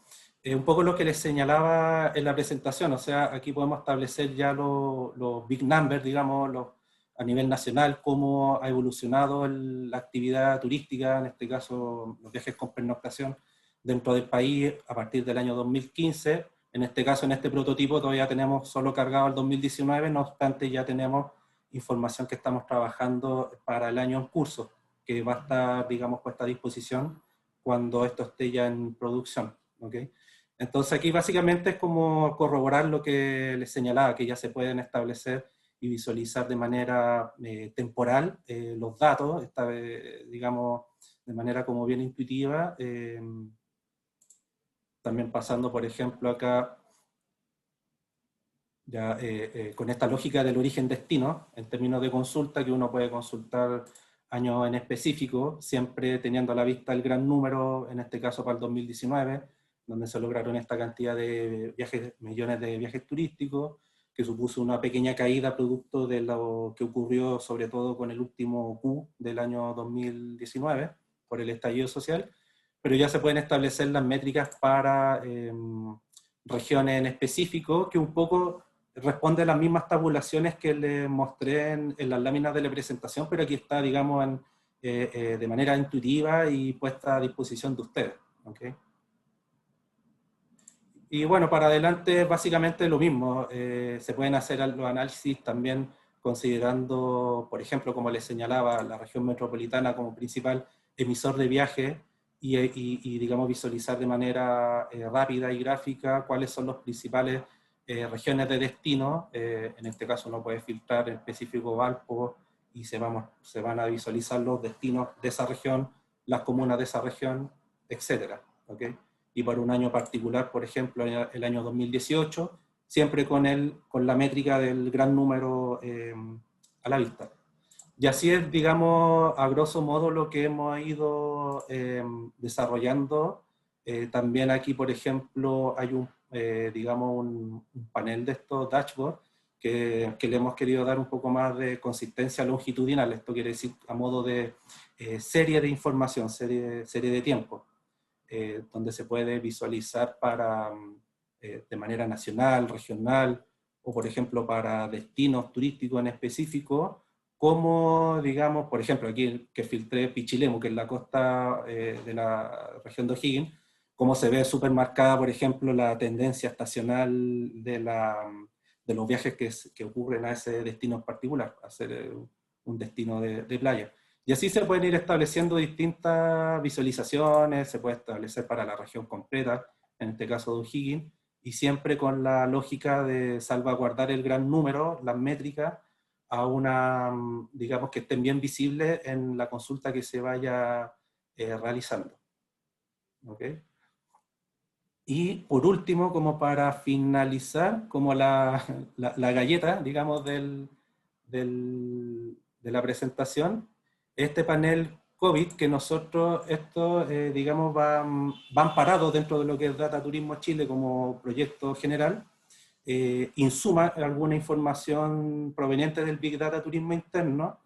un poco lo que les señalaba en la presentación, o sea, aquí podemos establecer ya los big numbers, digamos, a nivel nacional, cómo ha evolucionado la actividad turística, en este caso los viajes con pernoctación dentro del país a partir del año 2015. En este caso, en este prototipo todavía tenemos solo cargado el 2019, no obstante ya tenemos información que estamos trabajando para el año en curso, que va a estar, digamos, puesta a disposición cuando esto esté ya en producción. ¿Okay? Entonces aquí básicamente es como corroborar lo que les señalaba, que ya se pueden establecer y visualizar de manera temporal los datos, esta vez, digamos, de manera como bien intuitiva, también pasando, por ejemplo, acá, ya con esta lógica del origen-destino, en términos de consulta, que uno puede consultar años en específico, siempre teniendo a la vista el gran número, en este caso para el 2019, donde se lograron esta cantidad de viajes, millones de viajes turísticos, que supuso una pequeña caída producto de lo que ocurrió sobre todo con el último Q del año 2019, por el estallido social, pero ya se pueden establecer las métricas para regiones en específico, que un poco responde a las mismas tabulaciones que les mostré en las láminas de la presentación, pero aquí está, digamos, de manera intuitiva y puesta a disposición de ustedes. ¿Okay? Y bueno, para adelante básicamente lo mismo. Se pueden hacer los análisis también considerando, por ejemplo, como les señalaba, la región metropolitana como principal emisor de viaje y digamos, visualizar de manera rápida y gráfica cuáles son los principales regiones de destino. En este caso uno puede filtrar en específico Valpo y se van a visualizar los destinos de esa región, las comunas de esa región, etcétera. ¿Okay? Y para un año particular, por ejemplo, el año 2018, siempre con la métrica del gran número a la vista. Y así es, digamos, a grosso modo lo que hemos ido desarrollando. También aquí, por ejemplo, hay digamos, un panel de estos dashboards que le hemos querido dar un poco más de consistencia longitudinal. Esto quiere decir a modo de serie de información, serie de tiempo, donde se puede visualizar de manera nacional, regional, o por ejemplo para destinos turísticos en específico, como, digamos, por ejemplo, aquí que filtré Pichilemu, que es la costa de la región de O'Higgins, cómo se ve súper marcada, por ejemplo, la tendencia estacional de los viajes que ocurren a ese destino en particular, a ser un destino de playa. Y así se pueden ir estableciendo distintas visualizaciones, se puede establecer para la región completa, en este caso de O'Higgins, y siempre con la lógica de salvaguardar el gran número, las métricas, a una, digamos, que estén bien visibles en la consulta que se vaya realizando. ¿Ok? Y por último, como para finalizar, como la galleta, digamos, de la presentación, este panel COVID, que nosotros, digamos, van parados dentro de lo que es Data Turismo Chile como proyecto general, insuma alguna información proveniente del Big Data Turismo Interno.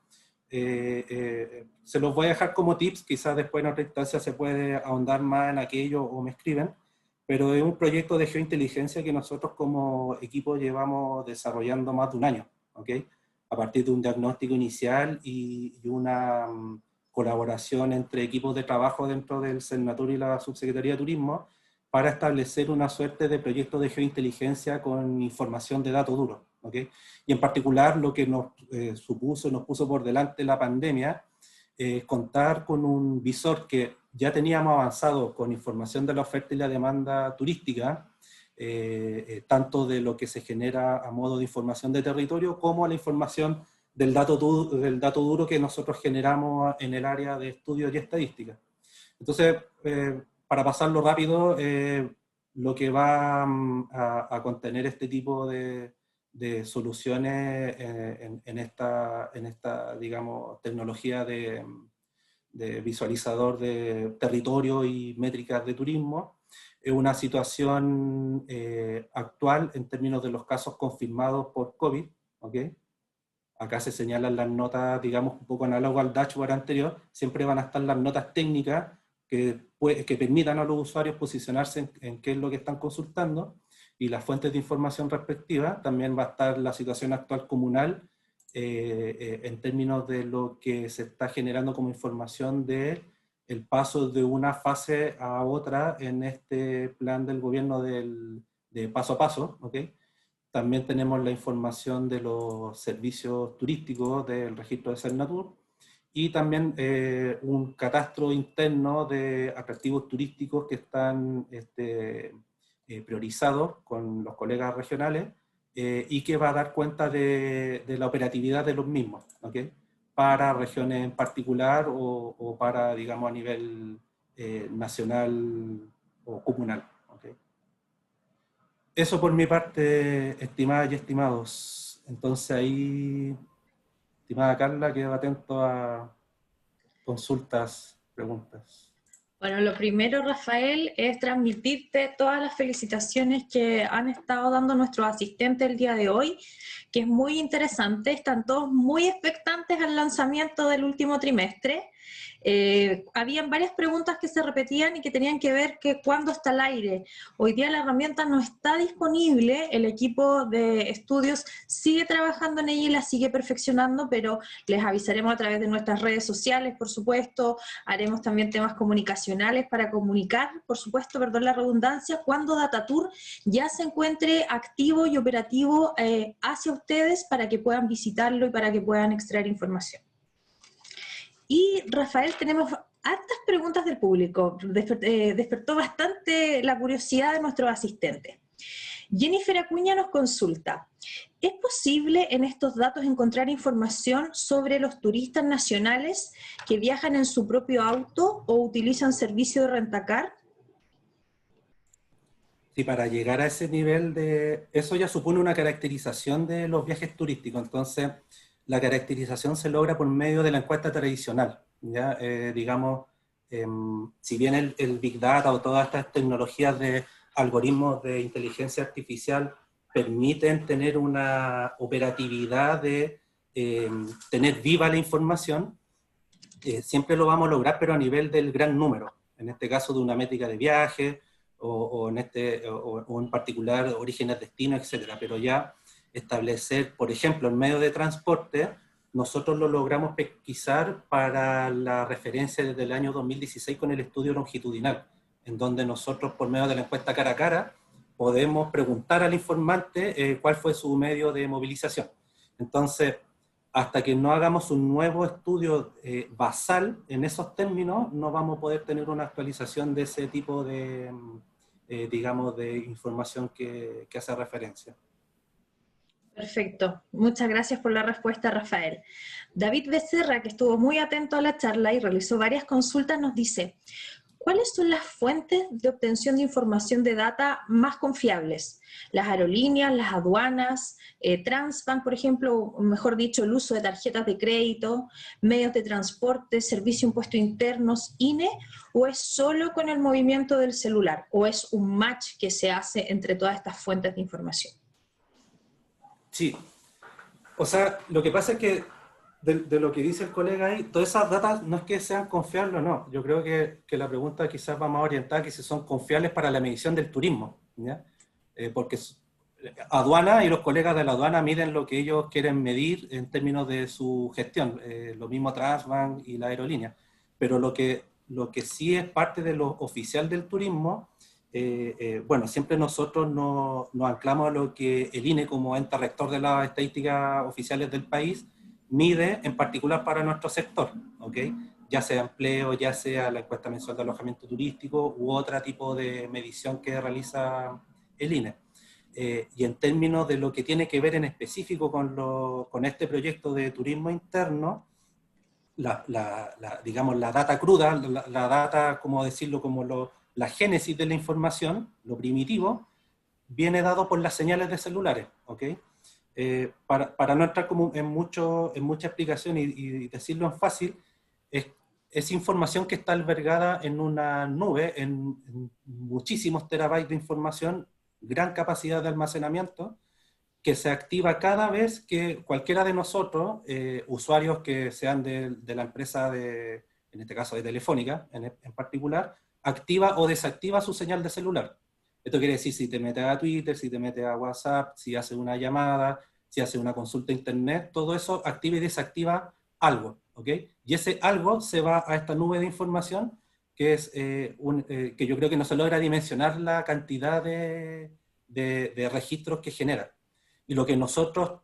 Se los voy a dejar como tips, quizás después en otra instancia se puede ahondar más en aquello o me escriben, pero es un proyecto de geointeligencia que nosotros como equipo llevamos desarrollando más de un año, ¿ok? A partir de un diagnóstico inicial y una colaboración entre equipos de trabajo dentro del Cernatur y la Subsecretaría de Turismo, para establecer una suerte de proyecto de geointeligencia con información de datos duros, ¿ok? Y en particular lo que nos puso por delante la pandemia, contar con un visor que ya teníamos avanzado con información de la oferta y la demanda turística, tanto de lo que se genera a modo de información de territorio, como la información del dato duro que nosotros generamos en el área de estudios y estadística. Entonces, para pasarlo rápido, lo que va a contener este tipo de soluciones en esta, digamos, tecnología de visualizador de territorio y métricas de turismo, es una situación actual en términos de los casos confirmados por COVID, ¿ok? Acá se señalan las notas, digamos, un poco análogo al dashboard anterior, siempre van a estar las notas técnicas que permitan a los usuarios posicionarse en qué es lo que están consultando, y las fuentes de información respectivas. También va a estar la situación actual comunal en términos de lo que se está generando como información de el paso de una fase a otra en este plan del gobierno de paso a paso, ¿ok? También tenemos la información de los servicios turísticos del registro de Cernatur, y también un catastro interno de atractivos turísticos que están priorizados con los colegas regionales, y que va a dar cuenta de la operatividad de los mismos, ¿ok? Para regiones en particular o para, digamos, a nivel nacional o comunal. ¿Okay? Eso por mi parte, estimadas y estimados. Entonces ahí, estimada Carla, quedo atento a consultas, preguntas. Bueno, lo primero, Rafael, es transmitirte todas las felicitaciones que han estado dando nuestros asistentes el día de hoy, que es muy interesante. Están todos muy expectantes al lanzamiento del último trimestre. Habían varias preguntas que se repetían y que tenían que ver que cuándo está al aire. Hoy día la herramienta no está disponible, el equipo de estudios sigue trabajando en ella y la sigue perfeccionando, pero les avisaremos a través de nuestras redes sociales, por supuesto. Haremos también temas comunicacionales para comunicar, por supuesto, perdón la redundancia, cuando DataTour ya se encuentre activo y operativo hacia ustedes, para que puedan visitarlo y para que puedan extraer información. Y Rafael, tenemos hartas preguntas del público, despertó bastante la curiosidad de nuestros asistentes. Jennifer Acuña nos consulta, ¿es posible en estos datos encontrar información sobre los turistas nacionales que viajan en su propio auto o utilizan servicio de rentacar? Sí, para llegar a ese nivel eso ya supone una caracterización de los viajes turísticos. Entonces, la caracterización se logra por medio de la encuesta tradicional, ¿ya? Digamos, si bien el Big Data o todas estas tecnologías de algoritmos de inteligencia artificial permiten tener una operatividad de tener viva la información, siempre lo vamos a lograr, pero a nivel del gran número, en este caso de una métrica de viaje, o en particular orígenes, destino, etcétera. Pero ya establecer, por ejemplo, en medio de transporte, nosotros lo logramos pesquisar para la referencia desde el año 2016 con el estudio longitudinal, en donde nosotros, por medio de la encuesta cara a cara, podemos preguntar al informante cuál fue su medio de movilización. Entonces, hasta que no hagamos un nuevo estudio basal en esos términos, no vamos a poder tener una actualización de ese tipo de, digamos, de información que hace referencia. Perfecto. Muchas gracias por la respuesta, Rafael. David Becerra, que estuvo muy atento a la charla y realizó varias consultas, nos dice: ¿cuáles son las fuentes de obtención de información de data más confiables? ¿Las aerolíneas, las aduanas, Transbank, por ejemplo, o mejor dicho, el uso de tarjetas de crédito, medios de transporte, servicio de impuestos internos, INE, o es solo con el movimiento del celular, o es un match que se hace entre todas estas fuentes de información? Sí, o sea, lo que pasa es que de lo que dice el colega ahí, todas esas datas no es que sean confiables o no. Yo creo que la pregunta quizás va más orientada que si son confiables para la medición del turismo, ¿ya? Porque aduana y los colegas de la aduana miden lo que ellos quieren medir en términos de su gestión, lo mismo Transbank y la aerolínea. Pero lo que sí es parte de lo oficial del turismo, bueno, siempre nosotros nos anclamos a lo que el INE, como ente rector de las estadísticas oficiales del país, mide en particular para nuestro sector, ¿ok? Ya sea empleo, ya sea la encuesta mensual de alojamiento turístico u otro tipo de medición que realiza el INE. Y en términos de lo que tiene que ver en específico con este proyecto de turismo interno, digamos, la data cruda, la data, como decirlo, como la génesis de la información, lo primitivo, viene dado por las señales de celulares, ¿ok? Para no entrar como en mucha explicación y decirlo en fácil, es información que está albergada en una nube, en muchísimos terabytes de información, gran capacidad de almacenamiento, que se activa cada vez que cualquiera de nosotros, usuarios que sean de la empresa, en este caso de Telefónica en particular, activa o desactiva su señal de celular. Esto quiere decir si te metes a Twitter, si te metes a WhatsApp, si haces una llamada, si haces una consulta a internet, todo eso activa y desactiva algo, ¿ok? Y ese algo se va a esta nube de información que es que yo creo que no se logra dimensionar la cantidad de registros que genera. Y lo que nosotros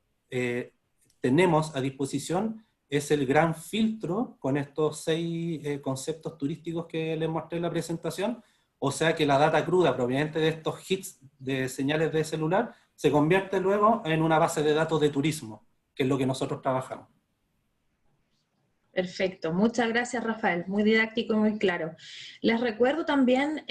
tenemos a disposición es el gran filtro con estos 6 conceptos turísticos que les mostré en la presentación. O sea que la data cruda proveniente de estos hits de señales de celular se convierte luego en una base de datos de turismo, que es lo que nosotros trabajamos. Perfecto, muchas gracias, Rafael, muy didáctico y muy claro. Les recuerdo también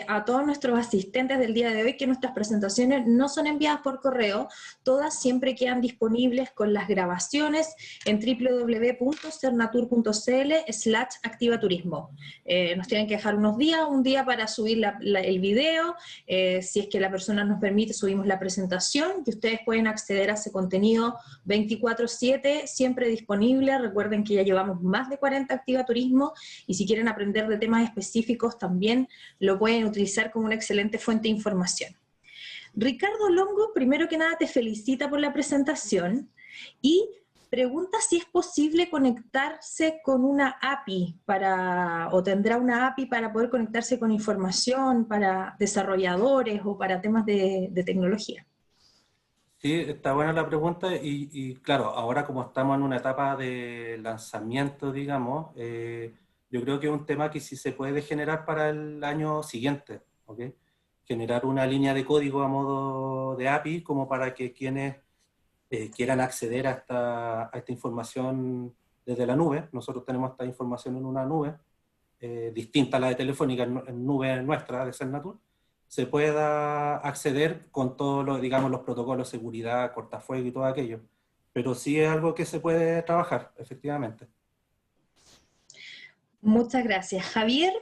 a todos nuestros asistentes del día de hoy que nuestras presentaciones no son enviadas por correo, todas siempre quedan disponibles con las grabaciones en www.cernatur.cl/activaturismo. Nos tienen que dejar un día para subir el video, si es que la persona nos permite subimos la presentación y ustedes pueden acceder a ese contenido 24/7, siempre disponible. Recuerden que ya llevamos más de 40 Activa Turismo y si quieren aprender de temas específicos también lo pueden utilizar como una excelente fuente de información. Ricardo Longo, primero que nada te felicita por la presentación y pregunta si es posible conectarse con una API o tendrá una API para poder conectarse con información para desarrolladores o para temas de tecnología. Sí, está buena la pregunta y claro, ahora como estamos en una etapa de lanzamiento, digamos, yo creo que es un tema que sí se puede generar para el año siguiente, ¿ok? Generar una línea de código a modo de API como para que quienes quieran acceder a esta información desde la nube. Nosotros tenemos esta información en una nube, distinta a la de Telefónica, en nube nuestra de Cernatur, se pueda acceder con todos los, digamos, los protocolos de seguridad, cortafuego y todo aquello. pero sí es algo que se puede trabajar, efectivamente. Muchas gracias. Javier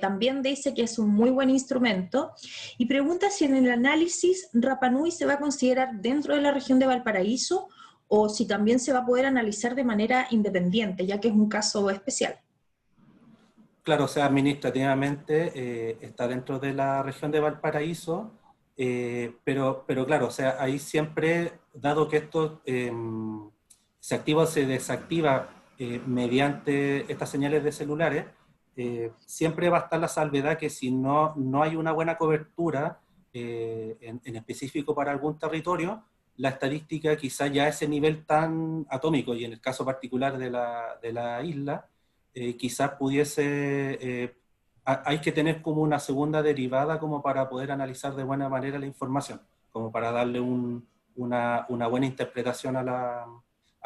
también dice que es un muy buen instrumento y pregunta si en el análisis Rapa Nui se va a considerar dentro de la región de Valparaíso o si también se va a poder analizar de manera independiente, ya que es un caso especial. Claro, o sea, administrativamente está dentro de la región de Valparaíso, pero claro, o sea, ahí siempre, dado que esto se activa o se desactiva mediante estas señales de celulares, siempre va a estar la salvedad que si no hay una buena cobertura en específico para algún territorio, la estadística quizá ya a ese nivel tan atómico, y en el caso particular de la isla, quizás hay que tener como una segunda derivada como para poder analizar de buena manera la información, como para darle una buena interpretación a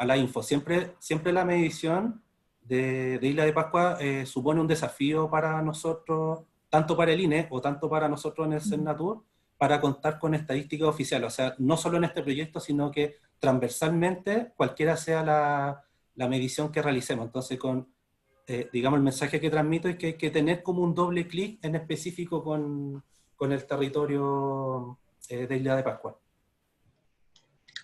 la info. Siempre la medición de Isla de Pascua supone un desafío para nosotros, tanto para el INE o tanto para nosotros en el CENNATUR, para contar con estadísticas oficiales. O sea, no solo en este proyecto, sino que transversalmente, cualquiera sea la medición que realicemos. Entonces, digamos, el mensaje que transmito es que hay que tener como un doble clic en específico con el territorio de Isla de Pascua.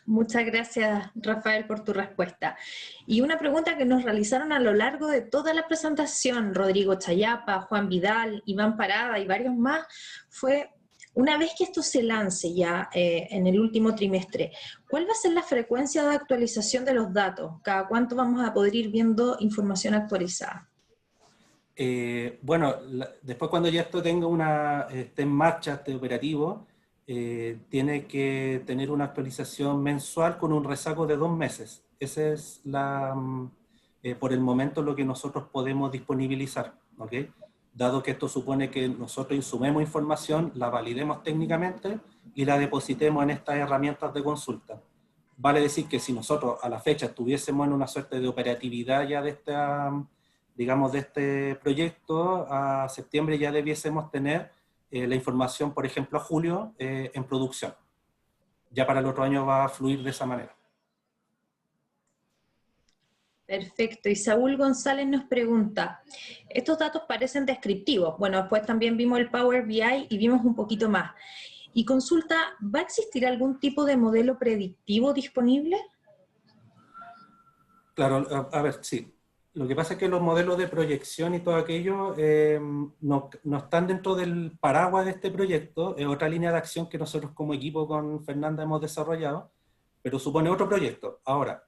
Muchas gracias, Rafael, por tu respuesta. Y una pregunta que nos realizaron a lo largo de toda la presentación, Rodrigo Chayapa, Juan Vidal, Iván Parada y varios más, fue, una vez que esto se lance ya en el último trimestre, ¿cuál va a ser la frecuencia de actualización de los datos? ¿Cada cuánto vamos a poder ir viendo información actualizada? Bueno, después cuando ya esto esté en marcha, esté operativo, tiene que tener una actualización mensual con un rezago de 2 meses. Ese es por el momento lo que nosotros podemos disponibilizar, ¿ok? Dado que esto supone que nosotros insumemos información, la validemos técnicamente y la depositemos en estas herramientas de consulta. Vale decir que si nosotros a la fecha estuviésemos en una suerte de operatividad ya de digamos, de este proyecto, a septiembre ya debiésemos tener la información, por ejemplo, a julio, en producción. Ya para el otro año va a fluir de esa manera. Perfecto. Y Saúl González nos pregunta, estos datos parecen descriptivos. Bueno, después también vimos el Power BI y vimos un poquito más. Y consulta, ¿va a existir algún tipo de modelo predictivo disponible? Claro, a ver, sí. Lo que pasa es que los modelos de proyección y todo aquello no están dentro del paraguas de este proyecto. Es otra línea de acción que nosotros como equipo con Fernanda hemos desarrollado, pero supone otro proyecto. Ahora,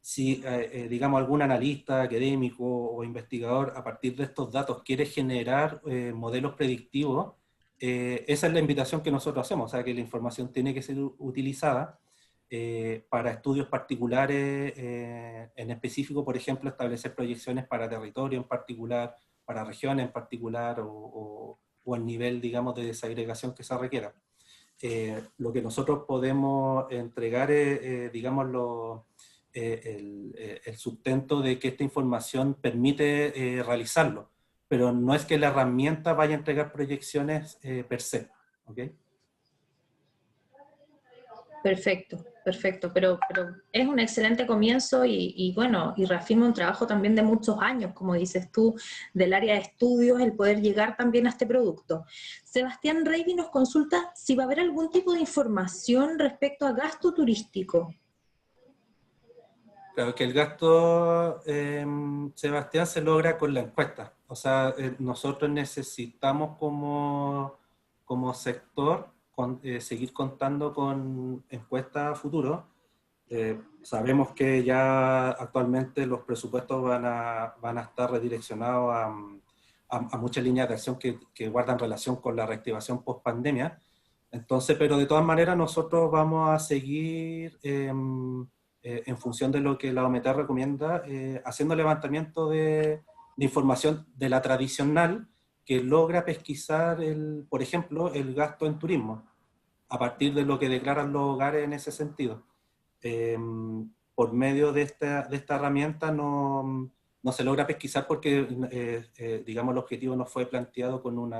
si, digamos, algún analista académico o investigador a partir de estos datos quiere generar modelos predictivos, esa es la invitación que nosotros hacemos, o sea, que la información tiene que ser utilizada para estudios particulares, en específico, por ejemplo, establecer proyecciones para territorio en particular, para regiones en particular, o el nivel, digamos, de desagregación que se requiera. Lo que nosotros podemos entregar es, digamos, el sustento de que esta información permite realizarlo, pero no es que la herramienta vaya a entregar proyecciones per se, ¿ok? Perfecto, perfecto, pero es un excelente comienzo y bueno, y reafirma un trabajo también de muchos años, como dices tú, del área de estudios, el poder llegar también a este producto. Sebastián Reiby nos consulta si va a haber algún tipo de información respecto a gasto turístico. Claro, que el gasto, Sebastián, se logra con la encuesta. O sea, nosotros necesitamos como sector seguir contando con encuestas a futuro. Sabemos que ya actualmente los presupuestos van a estar redireccionados a muchas líneas de acción que guardan relación con la reactivación post-pandemia. Entonces, pero de todas maneras nosotros vamos a seguir en función de lo que la OMT recomienda, haciendo levantamiento de información de la tradicional que logra pesquisar, por ejemplo, el gasto en turismo, a partir de lo que declaran los hogares en ese sentido. Por medio de esta herramienta no se logra pesquisar porque, digamos, el objetivo no fue planteado con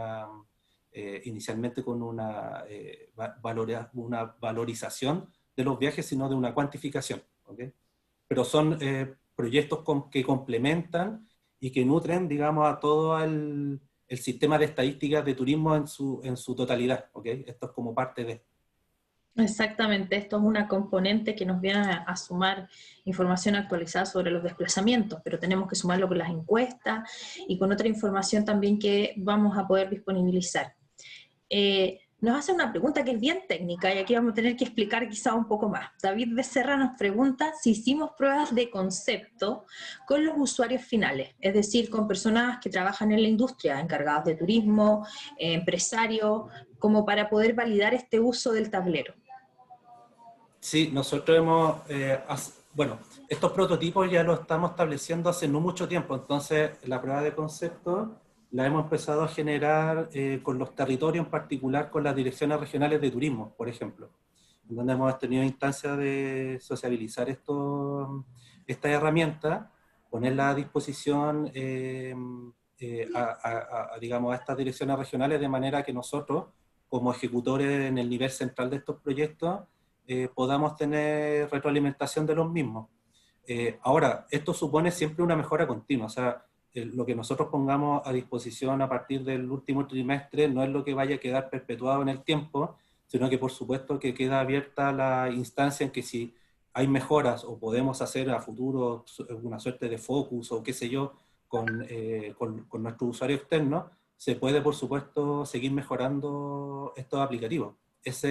inicialmente con una valorización de los viajes, sino de una cuantificación. ¿Okay? Pero son proyectos que complementan y que nutren, digamos, a todo el sistema de estadísticas de turismo en su totalidad. ¿Okay? Esto es como parte de... Exactamente, esto es una componente que nos viene a sumar información actualizada sobre los desplazamientos, pero tenemos que sumarlo con las encuestas y con otra información también que vamos a poder disponibilizar. Nos hace una pregunta que es bien técnica y aquí vamos a tener que explicar quizá un poco más. David Becerra nos pregunta si hicimos pruebas de concepto con los usuarios finales, es decir, con personas que trabajan en la industria, encargados de turismo, empresarios, como para poder validar este uso del tablero. Sí, nosotros hemos, bueno, estos prototipos ya los estamos estableciendo hace no mucho tiempo, entonces la prueba de concepto la hemos empezado a generar con los territorios, en particular con las direcciones regionales de turismo, por ejemplo, en donde hemos tenido instancias de sociabilizar esta herramienta, ponerla a disposición digamos, a estas direcciones regionales, de manera que nosotros, como ejecutores en el nivel central de estos proyectos, podamos tener retroalimentación de los mismos. Ahora, esto supone siempre una mejora continua, o sea, lo que nosotros pongamos a disposición a partir del último trimestre no es lo que vaya a quedar perpetuado en el tiempo, sino que por supuesto que queda abierta la instancia en que si hay mejoras o podemos hacer a futuro una suerte de focus o qué sé yo con nuestro usuario externo, se puede por supuesto seguir mejorando estos aplicativos. Esa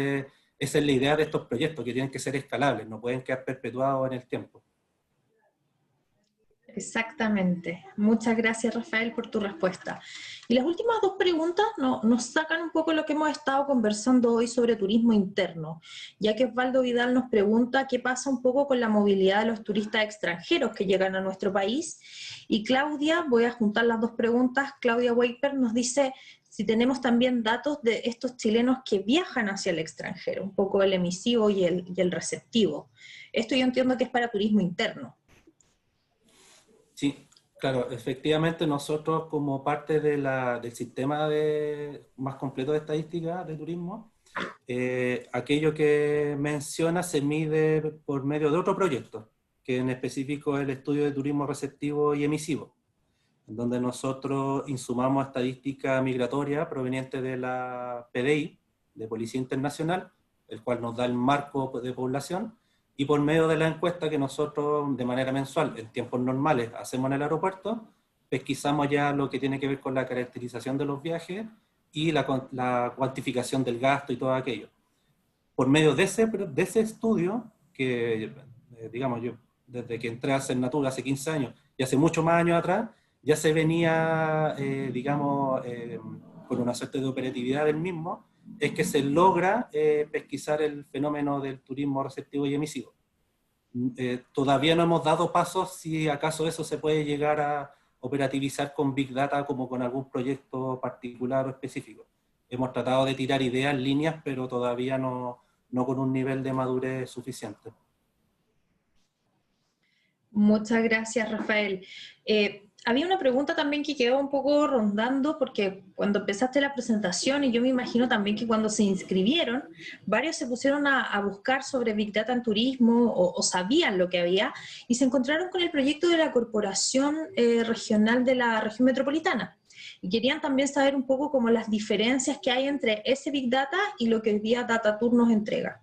es la idea de estos proyectos, que tienen que ser escalables, no pueden quedar perpetuados en el tiempo. Exactamente. Muchas gracias, Rafael, por tu respuesta. Y las últimas dos preguntas nos sacan un poco lo que hemos estado conversando hoy sobre turismo interno, ya que Osvaldo Vidal nos pregunta qué pasa un poco con la movilidad de los turistas extranjeros que llegan a nuestro país. Y Claudia, voy a juntar las dos preguntas, Claudia Weiper nos dice si tenemos también datos de estos chilenos que viajan hacia el extranjero, un poco el emisivo y el receptivo. Esto yo entiendo que es para turismo interno. Sí, claro, efectivamente nosotros como parte del sistema más completo de estadística de turismo, aquello que menciona se mide por medio de otro proyecto, que en específico es el estudio de turismo receptivo y emisivo, en donde nosotros insumamos estadística migratoria proveniente de la PDI, de Policía Internacional, el cual nos da el marco de población, y por medio de la encuesta que nosotros de manera mensual, en tiempos normales, hacemos en el aeropuerto, pesquisamos ya lo que tiene que ver con la caracterización de los viajes y la cuantificación del gasto y todo aquello. Por medio de ese estudio, que digamos yo, desde que entré a Acernatura hace 15 años y hace muchos más años atrás, ya se venía, digamos, con una suerte de operatividad del mismo, es que se logra pesquisar el fenómeno del turismo receptivo y emisivo. Todavía no hemos dado pasos si acaso eso se puede llegar a operativizar con Big Data como con algún proyecto particular o específico. Hemos tratado de tirar ideas, líneas, pero todavía no con un nivel de madurez suficiente. Muchas gracias, Rafael. Había una pregunta también que quedó un poco rondando, porque cuando empezaste la presentación, y yo me imagino también que cuando se inscribieron, varios se pusieron a buscar sobre Big Data en turismo, o sabían lo que había, y se encontraron con el proyecto de la Corporación Regional de la Región Metropolitana. Y querían también saber un poco como las diferencias que hay entre ese Big Data y lo que hoy día DataTour nos entrega.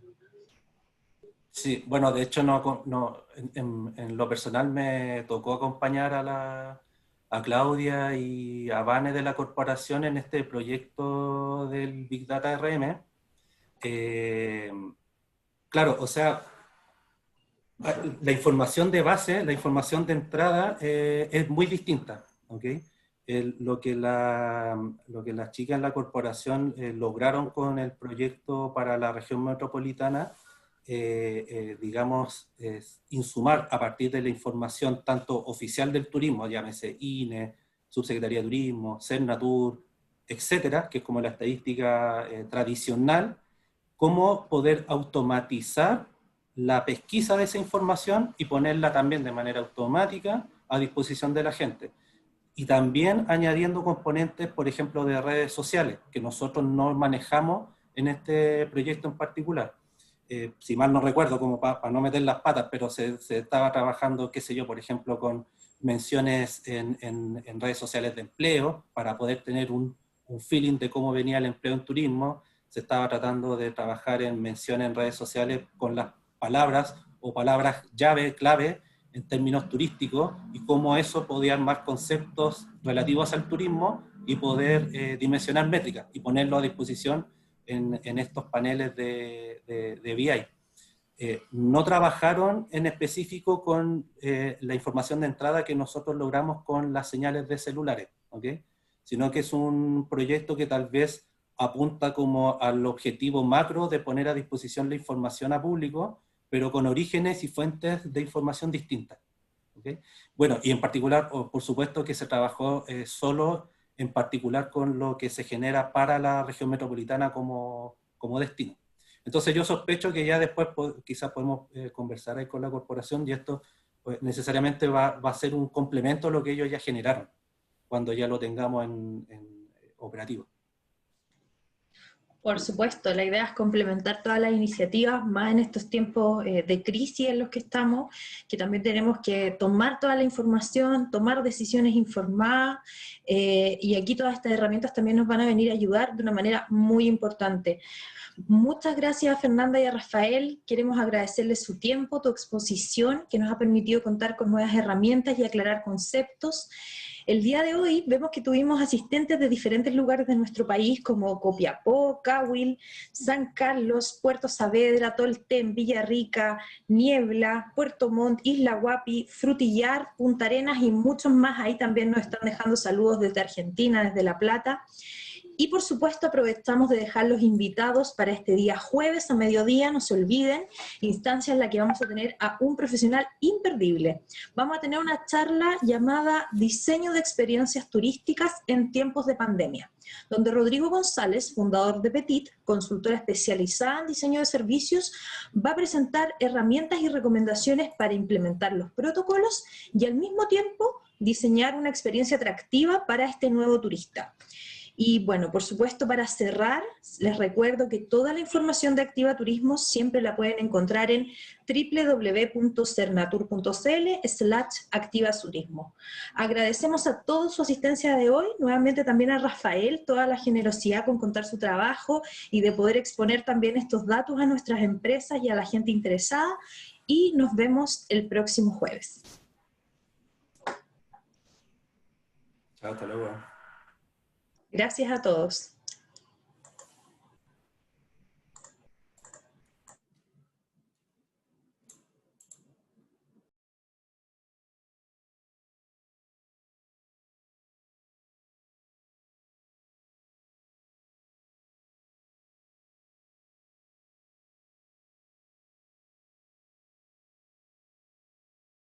Sí, bueno, de hecho en lo personal me tocó acompañar a Claudia y a Vane de la corporación en este proyecto del Big Data RM. Claro, o sea, la información de base, la información de entrada es muy distinta, ¿ok? Lo que las chicas en la corporación lograron con el proyecto para la región metropolitana, digamos, insumar a partir de la información tanto oficial del turismo, llámese INE, Subsecretaría de Turismo, Cernatur, etcétera, que es como la estadística tradicional, cómo poder automatizar la pesquisa de esa información y ponerla también de manera automática a disposición de la gente. Y también añadiendo componentes, por ejemplo, de redes sociales, que nosotros no manejamos en este proyecto en particular. si mal no recuerdo, como para no meter las patas, pero se estaba trabajando, qué sé yo, por ejemplo, con menciones en redes sociales de empleo, para poder tener un feeling de cómo venía el empleo en turismo. Se estaba tratando de trabajar en menciones en redes sociales con las palabras o palabras llave, clave, en términos turísticos, y cómo eso podía armar conceptos relativos al turismo y poder dimensionar métricas y ponerlo a disposición en estos paneles de BI. No trabajaron en específico con la información de entrada que nosotros logramos con las señales de celulares, ¿ok? Sino que es un proyecto que tal vez apunta como al objetivo macro de poner a disposición la información a público, pero con orígenes y fuentes de información distintas, ¿ok? Bueno, y en particular, por supuesto que se trabajó solo en particular con lo que se genera para la región metropolitana como destino. Entonces yo sospecho que ya después quizás podemos conversar ahí con la corporación, y esto pues, necesariamente va a ser un complemento a lo que ellos ya generaron, cuando ya lo tengamos en operativo. Por supuesto, la idea es complementar todas las iniciativas, más en estos tiempos de crisis en los que estamos, que también tenemos que tomar toda la información, tomar decisiones informadas, y aquí todas estas herramientas también nos van a venir a ayudar de una manera muy importante. Muchas gracias a Fernanda y a Rafael. Queremos agradecerles su tiempo, tu exposición, que nos ha permitido contar con nuevas herramientas y aclarar conceptos. El día de hoy vemos que tuvimos asistentes de diferentes lugares de nuestro país, como Copiapó, Cahuil, San Carlos, Puerto Saavedra, Tolten, Villarrica, Niebla, Puerto Montt, Isla Huapi, Frutillar, Punta Arenas y muchos más. Ahí también nos están dejando saludos desde Argentina, desde La Plata. Y por supuesto aprovechamos de dejar los invitados para este día jueves a mediodía, no se olviden, instancia en la que vamos a tener a un profesional imperdible. Vamos a tener una charla llamada Diseño de experiencias turísticas en tiempos de pandemia, donde Rodrigo González, fundador de Petit, consultora especializada en diseño de servicios, va a presentar herramientas y recomendaciones para implementar los protocolos y al mismo tiempo diseñar una experiencia atractiva para este nuevo turista. Y bueno, por supuesto, para cerrar, les recuerdo que toda la información de Activa Turismo siempre la pueden encontrar en www.cernatur.cl/activaturismo. Agradecemos a todos su asistencia de hoy, nuevamente también a Rafael, toda la generosidad con contar su trabajo y de poder exponer también estos datos a nuestras empresas y a la gente interesada, y nos vemos el próximo jueves. Chao, hasta luego. Gracias a todos.